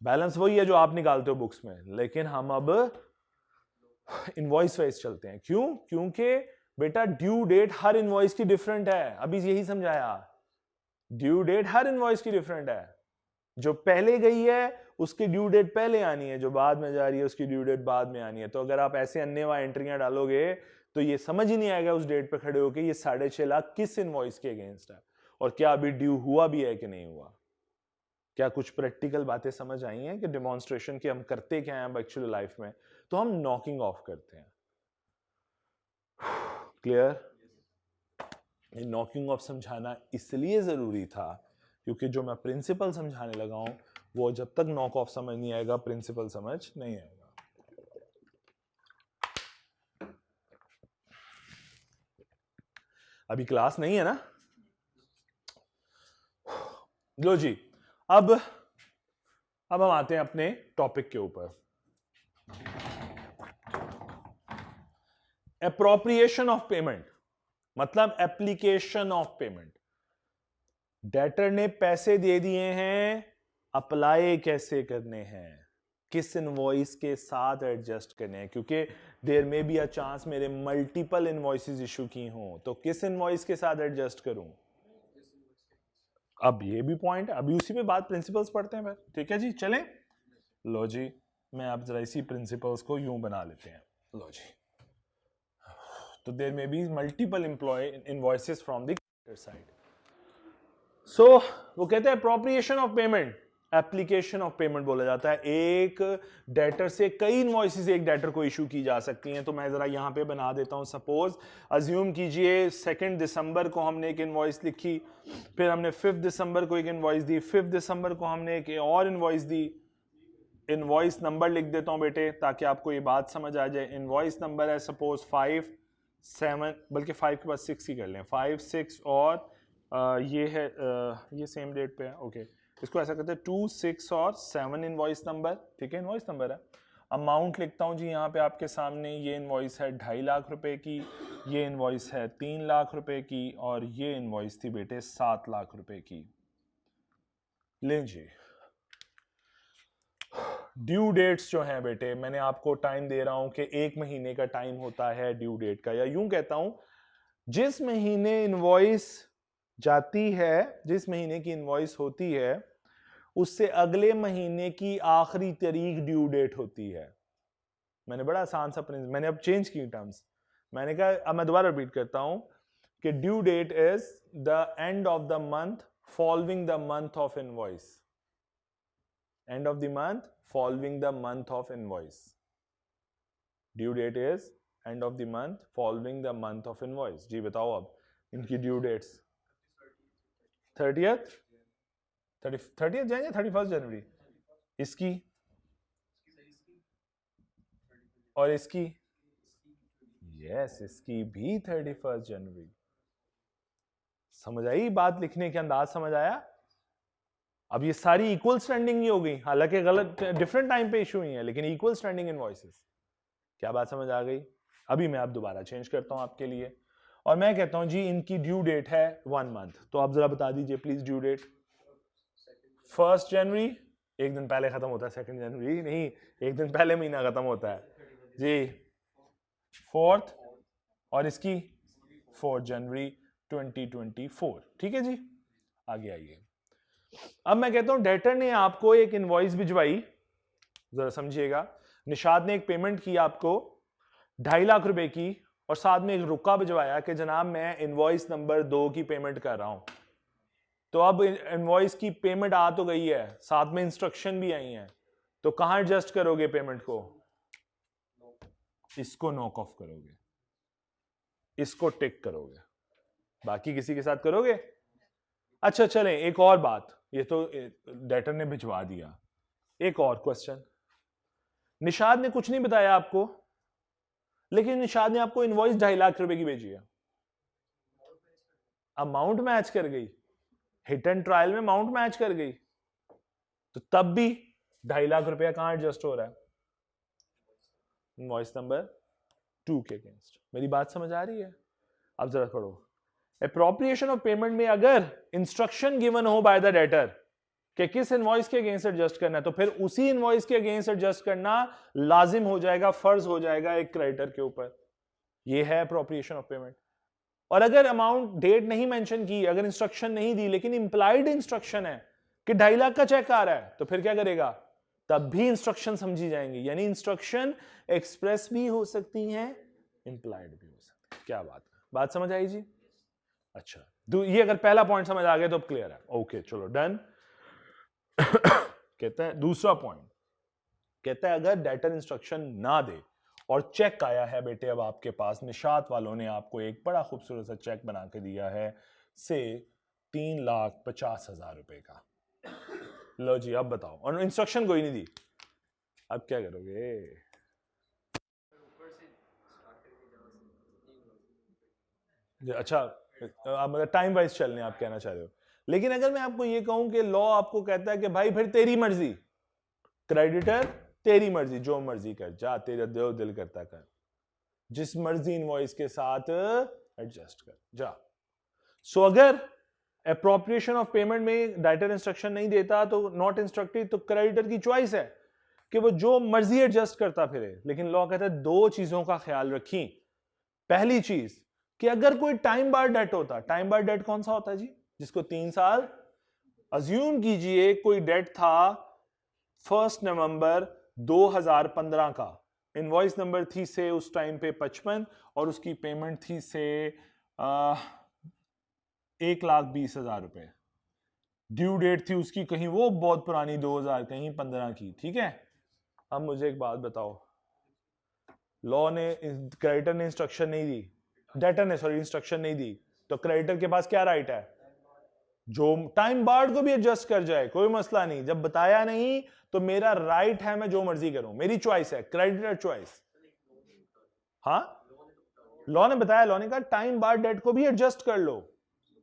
[SPEAKER 1] बैलेंस वही है जो आप निकालते हो बुक्स में, लेकिन हम अब इनवॉइस वाइज चलते हैं। क्यों? क्योंकि बेटा ड्यू डेट हर इनवॉइस की डिफरेंट है। अभी यही समझाया, ड्यू डेट हर इनवॉइस की डिफरेंट है। जो पहले गई है उसकी ड्यू डेट पहले आनी है, जो बाद में जा रही है उसकी ड्यू डेट बाद में आनी है। तो अगर आप ऐसे अन्यवा एंट्रियां डालोगे तो ये समझ ही नहीं आएगा उस डेट पे खड़े होके ये 6.5 लाख किस इनवॉइस के अगेंस्ट है, और क्या अभी ड्यू हुआ भी है कि नहीं हुआ। क्या कुछ प्रैक्टिकल बातें समझ आई हैं कि डेमोन्स्ट्रेशन की हम करते क्या हैं एक्चुअली लाइफ में? तो हम नॉकिंग ऑफ करते हैं। क्लियर? ये नॉकिंग ऑफ समझाना इसलिए जरूरी था क्योंकि जो मैं प्रिंसिपल समझाने लगा हूं वो जब तक नॉक ऑफ समझ नहीं आएगा प्रिंसिपल समझ नहीं आएगा। अभी क्लास नहीं है ना, लो जी, अब हम आते हैं अपने टॉपिक के ऊपर। एप्रोप्रिएशन ऑफ पेमेंट मतलब एप्लीकेशन ऑफ पेमेंट। डेटर ने पैसे दे दिए हैं, अप्लाई कैसे करने हैं, किस इनवॉइस के साथ एडजस्ट करने हैं, क्योंकि there may be a chance मेरे मल्टीपल इनवॉइसेस इशू की हों, तो किस इनवॉइस के साथ एडजस्ट करूं। अब ये भी पॉइंट, अभी उसी पे बात प्रिंसिपल्स पढ़ते हैं फिर, ठीक है जी, चलें। लो जी, मैं आप जरा इसी प्रिंसिपल्स को यूं बना लेते हैं। लो जी, तो there may be multiple employ invoices from the side. So वो कहते हैं appropriation of payment, application of payment बोला जाता है। एक डेटर से कई इनवॉइसेस एक डेटर को इशू की जा सकती हैं। तो मैं जरा यहां पे बना देता हूं। सपोज अज्यूम कीजिए 2 दिसंबर को हमने एक इनवॉइस लिखी, फिर हमने 5 दिसंबर को एक इनवॉइस दी, 5 दिसंबर को हमने एक और इनवॉइस दी। इनवॉइस नंबर लिख देता हूं बेटे ताकि आपको ये बात समझ आ जाए। इनवॉइस नंबर है सपोज 5 7, बल्कि 5 के बाद 6 ही कर लें, 5 6 और ये है ये सेम डेट पे है। ओके, इसको ऐसा करते हैं 2 6 और 7 इनवॉइस नंबर, ठीक है, इनवॉइस नंबर है। अमाउंट लिखता हूं जी यहाँ पे आपके सामने। ये इनवॉइस है 2.5 लाख रुपए की, ये इनवॉइस है 3 लाख रुपए की, और ये इनवॉइस थी बेटे 7 लाख रुपए की। लें जी, ड्यू डेट्स जो हैं बेटे, मैंने आपको टाइम दे रहा हूं कि 1 महीने का टाइम होता है ड्यू डेट का, या यूं कहता हूं जिस महीने इनवॉइस जाती है, जिस महीने की इनवॉइस होती है, उससे अगले महीने की आखिरी तारीख ड्यू डेट होती है। मैंने बड़ा आसान सा प्रिंसिपल, मैंने अब चेंज की टर्म्स। मैंने कहा, अब मैं दोबारा रिपीट करता हूं कि due date is the end of the month following the month of invoice. End of the month following the month of invoice. Due date is end of the month following the month of invoice. जी बताओ अब इनकी ड्यू डेट्स। 30th 30th जाए या 31st जनवरी? इसकी और इसकी, यस इसकी भी 31st जनवरी। समझ आई बात, लिखने के अंदाज समझ आया? अब ये सारी इक्वल स्टैंडिंग ही हो गई, हालांकि गलत डिफरेंट टाइम पे इशू हुई है, लेकिन इक्वल स्टैंडिंग इनवॉइसेस। क्या बात समझ आ गई? अभी मैं आप दोबारा चेंज करता हूं आपके लिए, और मैं कहता हूं जी इनकी ड्यू डेट है 1 मंथ। तो आप जरा बता दीजिए प्लीज ड्यू डेट। 1 जनवरी, एक दिन पहले खत्म होता है। 2 जनवरी नहीं, एक दिन पहले महीना खत्म होता है जी। 4th, और इसकी 4 जनवरी 2024, ठीक है जी। आगे आइए। अब मैं कहता हूं डेटर ने आपको एक इनवॉइस भिजवाई, जरा समझिएगा। निशाद ने एक पेमेंट की आपको 2.5 लाख रुपए की, और साथ में एक रुका भिजवाया कि जनाब मैं इनवॉइस नंबर 2 की पेमेंट कर रहा हूं। तो अब इनवॉइस की पेमेंट आ तो गई है, साथ में इंस्ट्रक्शन भी आई हैं, तो कहां एडजस्ट करोगे पेमेंट को? इसको नॉक ऑफ करोगे, इसको टिक करोगे, बाकी किसी के साथ करोगे? अच्छा चलें, एक और बात, ये तो डेटर ने भिजवा दिया। एक और क्वेश्चन, निशाद ने कुछ नहीं बताया आपको, लेकिन निशाद ने आपको इनवॉइस 2.5 लाख रुपए की भेजी है। अमाउंट मैच कर गई, हिट एंड ट्रायल में अमाउंट मैच कर गई, तो तब भी 2.5 लाख रुपया कहां एडजस्ट हो रहा है? इनवॉइस नंबर 2 के अगेंस्ट। मेरी बात समझ आ रही है? अब जरा पढ़ो। एप्रोप्रिएशन ऑफ पेमेंट में अगर इंस्ट्रक्शन गिवन हो बाय द डेटर कि किस इनवॉइस के अगेंस्ट एडजस्ट करना है, तो फिर उसी इनवॉइस के अगेंस्ट एडजस्ट करना लाजिम हो जाएगा, फर्ज हो जाएगा एक क्रेडिटर के ऊपर। यह है एप्रोप्रिएशन ऑफ पेमेंट। और अगर अमाउंट डेट नहीं मेंशन की, अगर इंस्ट्रक्शन नहीं दी, लेकिन इंप्लाइड इंस्ट्रक्शन है कि 2.5 लाख का चेक आ रहा है, तो फिर क्या करेगा? तब भी इंस्ट्रक्शन समझी जाएंगी, यानी इंस्ट्रक्शन एक्सप्रेस भी हो सकती हैं, इंप्लाइड भी हो सकती है। क्या बात समझ आई जी? अच्छा, ये अगर पहला पॉइंट समझ आ गया तो अब क्लियर है। ओके चलो डन। कहता है दूसरा पॉइंट, कहता है अगर डेटर इंस्ट्रक्शन ना दे और चेक आया है बेटे अब आपके पास, निशात वालों ने आपको एक बड़ा खूबसूरत सा चेक बना के दिया है से 3,50,000 रुपए का। लो जी अब बताओ, और इंस्ट्रक्शन कोई नहीं दी, अब क्या करोगे? अच्छा, आप मतलब टाइम वाइज चलने आप कहना चाह रहे हो, लेकिन अगर मैं आपको ये कहूं कि लॉ आपको कहता है कि भाई फिर तेरी मर्जी, क्रेडिटर तेरी मर्जी, जो मर्जी कर, जा तेरा जो दिल करता कर, जिस मर्जी इनवॉइस के साथ एडजस्ट कर जा। सो अगर अप्रोप्रिएशन ऑफ पेमेंट में डायरेक्टर इंस्ट्रक्शन नहीं देता तो नॉट इंस्ट्रक्टेड, तो क्रेडिटर की चॉइस है कि वो जो मर्जी एडजस्ट करता फिरे। लेकिन लॉ कहता है दो चीजों का ख्याल रखी। पहली चीज कि अगर कोई टाइम बार डेट होता, टाइम बार डेट कौन सा होता है जी, जिसको 3 साल, अज्यूम कीजिए कोई डेट था 1 नवंबर 2015 का, इनवॉइस नंबर थी से उस टाइम पे 55 और उसकी पेमेंट थी से 1,20,000 रुपए, ड्यू डेट थी उसकी कहीं वो बहुत पुरानी 2000 कहीं 15 की, ठीक है। अब मुझे एक बात बताओ, लॉ ने, क्रेडिटर ने इंस्ट्रक्शन नहीं दी, डेटर ने सॉरी इंस्ट्रक्शन नहीं दी, तो क्रेडिटर के पास क्या राइट है, जो टाइम बार्ड को भी एडजस्ट कर जाए, कोई मसला नहीं। जब बताया नहीं तो मेरा राइट है, मैं जो मर्जी करूं, मेरी चॉइस है, क्रेडिटर चॉइस। हाँ, लॉ ने बताया, लॉ ने कहा टाइम बार डेट को भी एडजस्ट कर लो,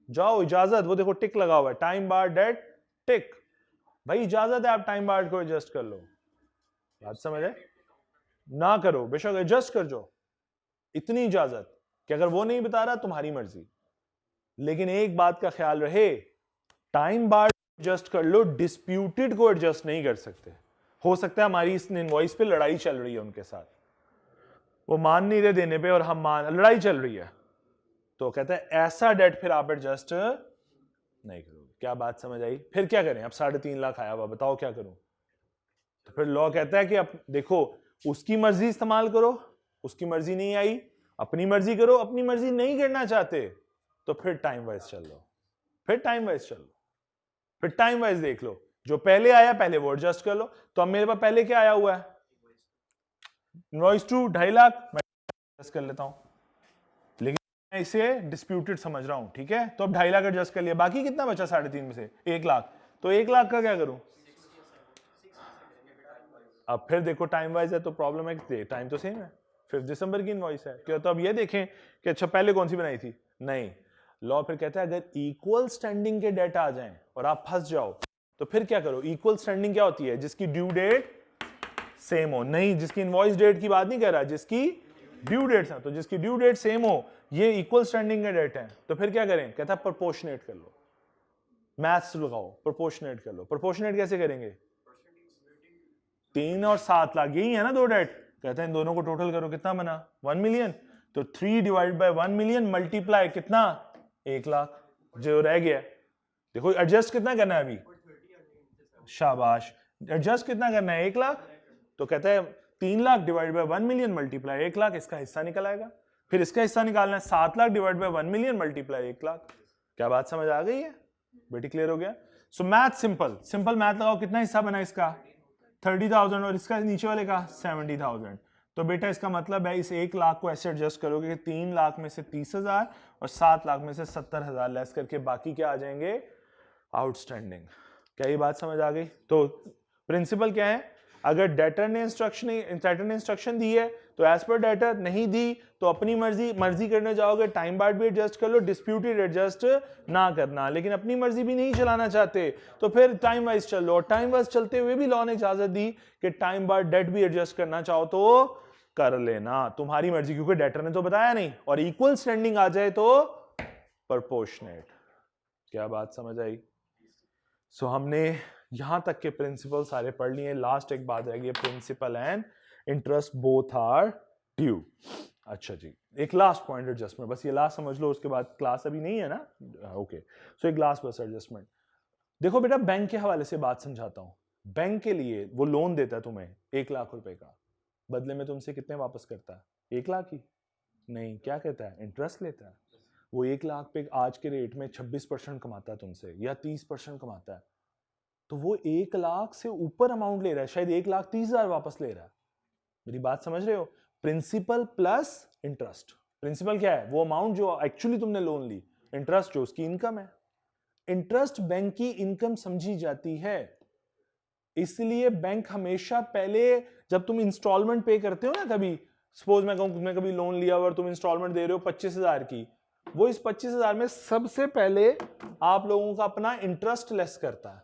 [SPEAKER 1] जाओ इजाजत, वो देखो टिक लगा हुआ है, टाइम बार डेट टिक, भाई इजाजत है, आप टाइम बार को एडजस्ट कर लो। बात समझ है, ना करो बेशक एडजस्ट कर जाओ, इतनी इजाजत कि अगर वो नहीं बता रहा तुम्हारी मर्जी। लेकिन एक बात का ख्याल रहे, टाइम बार एडजस्ट कर लो, डिस्प्यूटेड को एडजस्ट नहीं कर सकते। हो सकता है हमारी इस इनवॉइस पे लड़ाई चल रही है उनके साथ, वो मान नहीं रहे देने पे और हम मान, लड़ाई चल रही है, तो कहता है ऐसा डेट फिर आप एडजस्ट नहीं करोगे। क्या बात समझ आई? फिर क्या करें, अब 3.5 लाख आया हुआ, बताओ क्या करूं? तो फिर लॉ कहता है कि अब देखो, उसकी मर्जी इस्तेमाल करो, उसकी मर्जी नहीं आई, अपनी मर्जी करो, अपनी मर्जी नहीं करना चाहते तो फिर टाइम वाइज चल लो, फिर टाइम वाइज चल लो, फिर टाइम वाइज देख लो, जो पहले आया पहले वो एडजस्ट कर लो। तो अब मेरे पास पहले क्या आया हुआ है, इनवॉइस टू 2.5 लाख, मैं एडजस्ट कर लेता हूं, लेकिन मैं इसे डिस्प्यूटेड समझ रहा हूं, ठीक है। तो अब 2.5 लाख एडजस्ट कर लिया, बाकी कितना बचा 3.5 में से 1 लाख, तो 1 लाख का क्या करूं? अब फिर देखो टाइम वाइज है तो प्रॉब्लम है, टाइम तो सेम है, 5 दिसंबर की इनवॉइस है क्या, तो अब ये देखें कि अच्छा पहले कौन सी बनाई थी, नहीं। लॉ फिर कहता है अगर इक्वल स्टैंडिंग के डेट आ जाएं और आप फंस जाओ तो फिर क्या करो, इक्वल स्टैंडिंग क्या होती है, जिसकी ड्यू डेट सेम हो, नहीं जिसकी इनवॉइस डेट की बात नहीं कर रहा, जिसकी ड्यू डेट है, तो जिसकी ड्यू डेट सेम हो, ये इक्वल स्टैंडिंग के डेट है, तो फिर क्या करें, कहता है प्रोपोर्शनेट कर लो, मैथ्स लगाओ, प्रोपोर्शनेट कर लो। प्रोपोर्शनेट कैसे करेंगे, 3 और 7 लाख यही है ना दो डेट, कहते हैं इन दोनों को टोटल करो, कितना बना 1 मिलियन, तो 3 डिवाइड बाय 1 मिलियन मल्टीप्लाई कितना 1 लाख, जो रह गया। देखो एडजस्ट कितना करना है अभी, शाबाश, एडजस्ट कितना करना है 1 लाख, तो कहता है 3 lakh divide by 1 million multiply 1 lakh, इसका हिस्सा निकल आएगा। फिर इसका हिस्सा निकालना है 7 lakh divide by 1 million multiply 1 lakh. क्या बात समझ आ गई है बेटी, क्लियर हो गया? सो मैथ सिंपल, सिंपल मैथ लगाओ, कितना हिस्सा बना इसका 30,000 और इसका नीचे वाले का 70,000, तो बेटा इसका मतलब है इस 1 लाख को ऐसे एडजस्ट करोगे कि 3 लाख में से 30,000 और 7 लाख में से 70,000 लेस करके बाकी क्या आ जाएंगे, आउटस्टैंडिंग। क्या ये बात समझ आ गई? तो प्रिंसिपल क्या है, अगर डेटर ने इंस्ट्रक्शन दी है तो एज पर डेटर, नहीं दी तो अपनी मर्जी करने जाओगे, टाइम बार्ड भी एडजस्ट कर लो, डिस्प्यूटेड एडजस्ट ना करना। लेकिन अपनी मर्जी भी नहीं चलाना चाहते तो फिर टाइम वाइज चल लो, टाइम वाइज चलते हुए भी लॉ ने इजाजत दी कि टाइम बार्ड डेट भी एडजस्ट करना चाहो तो कर लेना, तुम्हारी मर्जी, क्योंकि डेटर ने तो बताया नहीं, और इक्वल स्टैंडिंग आ जाए तो प्रोपोर्शनेट। क्या बात समझ आई? सो हमने यहां तक के प्रिंसिपल सारे पढ़ लिए, लास्ट एक बात रह गई, principal and interest both are due. अच्छा जी, एक लास्ट पॉइंट एडजस्टमेंट, बस ये लास्ट समझ लो, उसके बाद क्लास अभी नहीं है ना, ओके। सो एक लास्ट बस एडजस्टमेंट, देखो बेटा बैंक के हवाले से बात समझाता हूं। बैंक के लिए वो लोन देता है तुम्हें 1 लाख रुपए का, बदले में तुमसे कितने वापस करता है, 1 लाख ही नहीं, क्या कहता है, इंटरेस्ट लेता है। वो 1 लाख पे आज के रेट में 26% कमाता है तुमसे या 30% कमाता है, तो वो 1 लाख से ऊपर अमाउंट ले रहा है, शायद 1,30,000 वापस ले रहा है। मेरी बात समझ रहे हो? Principal plus interest. प्रिंसिपल क्या है, वो अमाउंट जो एक्चुअली तुमने लोन ली, इंटरेस्ट जो उसकी इनकम है। इंटरेस्ट बैंक की इनकम समझी जाती है, इसलिए बैंक हमेशा पहले, जब तुम इंस्टॉलमेंट पे करते हो ना, कभी सपोज मैं कहूं तुमने कभी लोन लिया और तुम इंस्टॉलमेंट दे रहे हो 25,000 की, वो इस 25,000 में सबसे पहले आप लोगों का अपना इंटरेस्ट लेस करता है।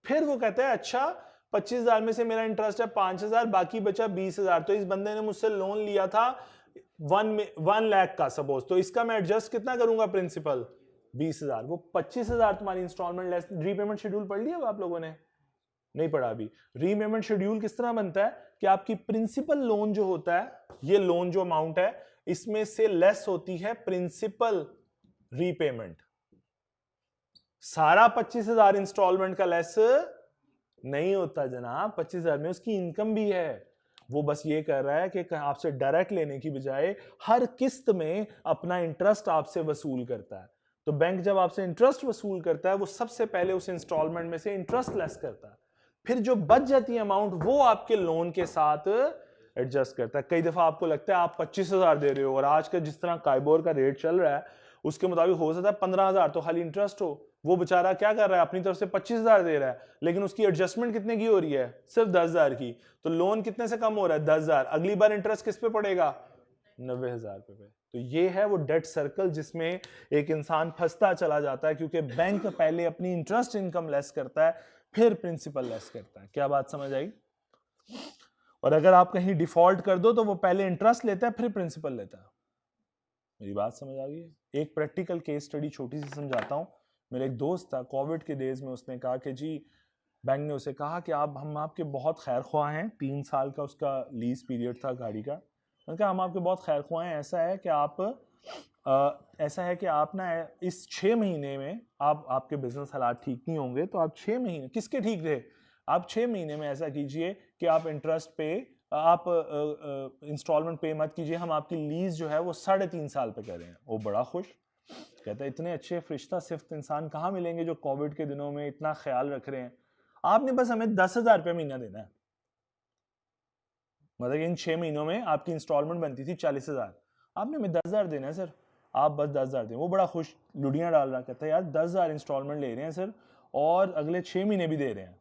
[SPEAKER 1] फिर वो कहता है अच्छा 25,000 में से मेरा इंटरेस्ट है 5,000, बाकी बचा 20,000। तो इस बंदे ने मुझसे लोन लिया था 1 लाख का सपोज, तो इसका मैं एडजस्ट कितना करूंगा प्रिंसिपल 20,000। वो 25,000 तुम्हारी इंस्टॉलमेंट लेस। रीपेमेंट शेड्यूल पढ़ लिया आप लोगों ने? नहीं पढ़ा अभी। रीपेमेंट शेड्यूल किस तरह बनता है कि आपकी प्रिंसिपल लोन जो होता है, ये लोन जो अमाउंट है इसमें से लेस होती है प्रिंसिपल रीपेमेंट। सारा 25,000 इंस्टॉलमेंट का लेस नहीं होता जनाब। 25,000 में उसकी इनकम भी है। वो बस ये कर रहा है कि आपसे डायरेक्ट लेने की बजाय हर किस्त में अपना इंटरेस्ट आपसे वसूल करता है। तो बैंक जब आपसे इंटरेस्ट वसूल करता है वो सबसे पहले उस इंस्टॉलमेंट में से इंटरेस्ट लेस करता है, फिर जो बच जाती है अमाउंट वो आपके लोन के साथ एडजस्ट करता है। कई दफा आपको लगता है आप 25,000 दे रहे हो और आज का जिस तरह काइबोर का रेट चल रहा है उसके मुताबिक हो सकता है 15,000 तो खाली इंटरेस्ट हो। वो बेचारा क्या कर रहा है, अपनी तरफ से 25,000 दे रहा है, लेकिन उसकी एडजस्टमेंट कितने की हो रही है, सिर्फ 10,000 की। तो लोन कितने से कम हो रहा है, 10,000। अगली बार इंटरेस्ट किस पे पड़ेगा, 90,000 पे। तो ये है वो डेट सर्कल जिसमें एक इंसान फंसता चला जाता है, क्योंकि बैंक पहले अपनी इंटरेस्ट इनकम लेस करता है फिर प्रिंसिपल लेस करता है। क्या बात समझ आई? और अगर आप कहीं डिफॉल्ट कर दो तो वो पहले इंटरेस्ट लेता है फिर प्रिंसिपल लेता है। मेरी बात समझ आ गई है? एक प्रैक्टिकल केस स्टडी छोटी सी समझाता हूं। मेरे एक दोस्त था कोविड के डेज में, उसने कहा कि जी बैंक ने उसे कहा कि आप हम आपके बहुत खैर ख्वाह हैं। 3 साल का उसका लीज पीरियड था गाड़ी का। मैंने कहा हम आपके बहुत खैर ख्वाह हैं, ऐसा है कि आप ना इस 6 महीने में आपके बिजनेस हालात ठीक नहीं होंगे, तो आप 6 महीने किसके ठीक रहे, आप 6 महीने में ऐसा कीजिए कि आप इंटरेस्ट पे आप इंस्टॉलमेंट पे मत कीजिए, हम आपकी लीज जो है वो 3.5 साल पे कर रहे हैं। वो बड़ा खुश, कहता है इतने अच्छे फरिश्ता सिफ्त इंसान कहाँ मिलेंगे जो कोविड के दिनों में इतना ख्याल रख रहे हैं। आपने बस हमें 10,000 रुपये महीना देना है। मतलब इन 6 महीनों में आपकी इंस्टॉलमेंट बनती थी 40,000, आपने हमें 10,000 देना है सर, आप बस 10,000 दें। वो बड़ा खुश लुडियां डाल रहा, कहता है यार 10,000 इंस्टॉलमेंट ले रहे हैं सर और अगले 6 महीने भी दे रहे हैं,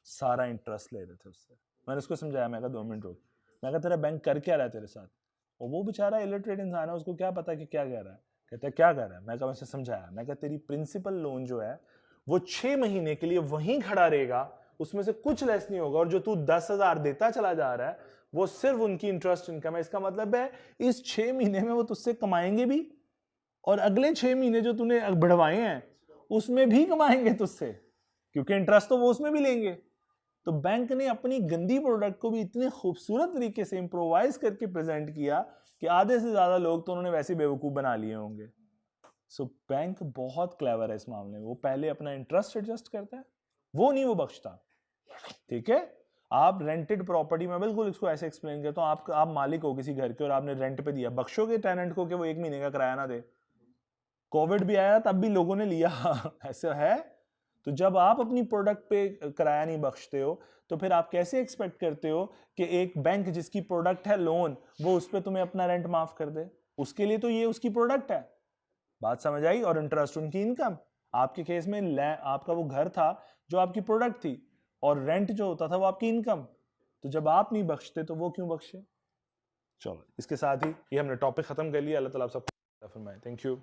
[SPEAKER 1] सारा इंटरेस्ट ले रहे थे उससे। मैंने उसको समझाया, मैं कहा 2 मिनट रुक, मैं कहा तेरा बैंक कर क्या रहा है तेरे साथ। और वो बेचारा इलिटरेट इंसान है, उसको क्या पता कि क्या कह रहा है। कहता है क्या कर रहा है, मैं कहा मैं उसे समझाया, मैं कहा तेरी प्रिंसिपल लोन जो है वो 6 महीने के लिए वहीं खड़ा रहेगा, उसमें से कुछ लेस नहीं होगा, और जो तू 10,000 देता चला जा रहा है वो सिर्फ उनकी इंटरेस्ट इनकम है। इसका मतलब है इस 6 महीने में वो तुझसे कमाएंगे भी और अगले 6 महीने जो तूने बढ़वाए हैं उसमें भी कमाएंगे तुझसे, क्योंकि इंटरेस्ट तो वो उसमें भी लेंगे। तो बैंक ने अपनी गंदी प्रोडक्ट को भी इतने खूबसूरत तरीके से इंप्रोवाइज करके प्रेजेंट किया कि आधे से ज्यादा लोग तो उन्होंने वैसे बेवकूफ बना लिए होंगे। सो बैंक बहुत क्लेवर है इस मामले में, वो पहले अपना इंटरेस्ट एडजस्ट करता है, वो नहीं वो बख्शता। ठीक है, आप रेंटेड प्रॉपर्टी में बिल्कुल इसको ऐसे एक्सप्लेन करता हूं, आप मालिक हो किसी घर के और आपने रेंट पे दिया, बख्शोगे टेनेंट को कि वो 1 महीने का किराया ना दे? कोविड भी आया तब भी लोगों ने लिया ऐसा है। तो जब आप अपनी प्रोडक्ट पे किराया नहीं बख्शते हो तो फिर आप कैसे एक्सपेक्ट करते हो कि एक बैंक जिसकी प्रोडक्ट है लोन, वो उस पर तुम्हें अपना रेंट माफ कर दे? उसके लिए तो ये उसकी प्रोडक्ट है। बात समझ आई? और इंटरेस्ट उनकी इनकम। आपके केस में आपका वो घर था जो आपकी प्रोडक्ट थी और रेंट जो होता था वो आपकी इनकम। तो जब आप नहीं बख्शते तो वो क्यों बख्शे? चलो, इसके साथ ही ये हमने टॉपिक खत्म कर लिया। अल्लाह ताला आप सबको फरमाए। Thank you.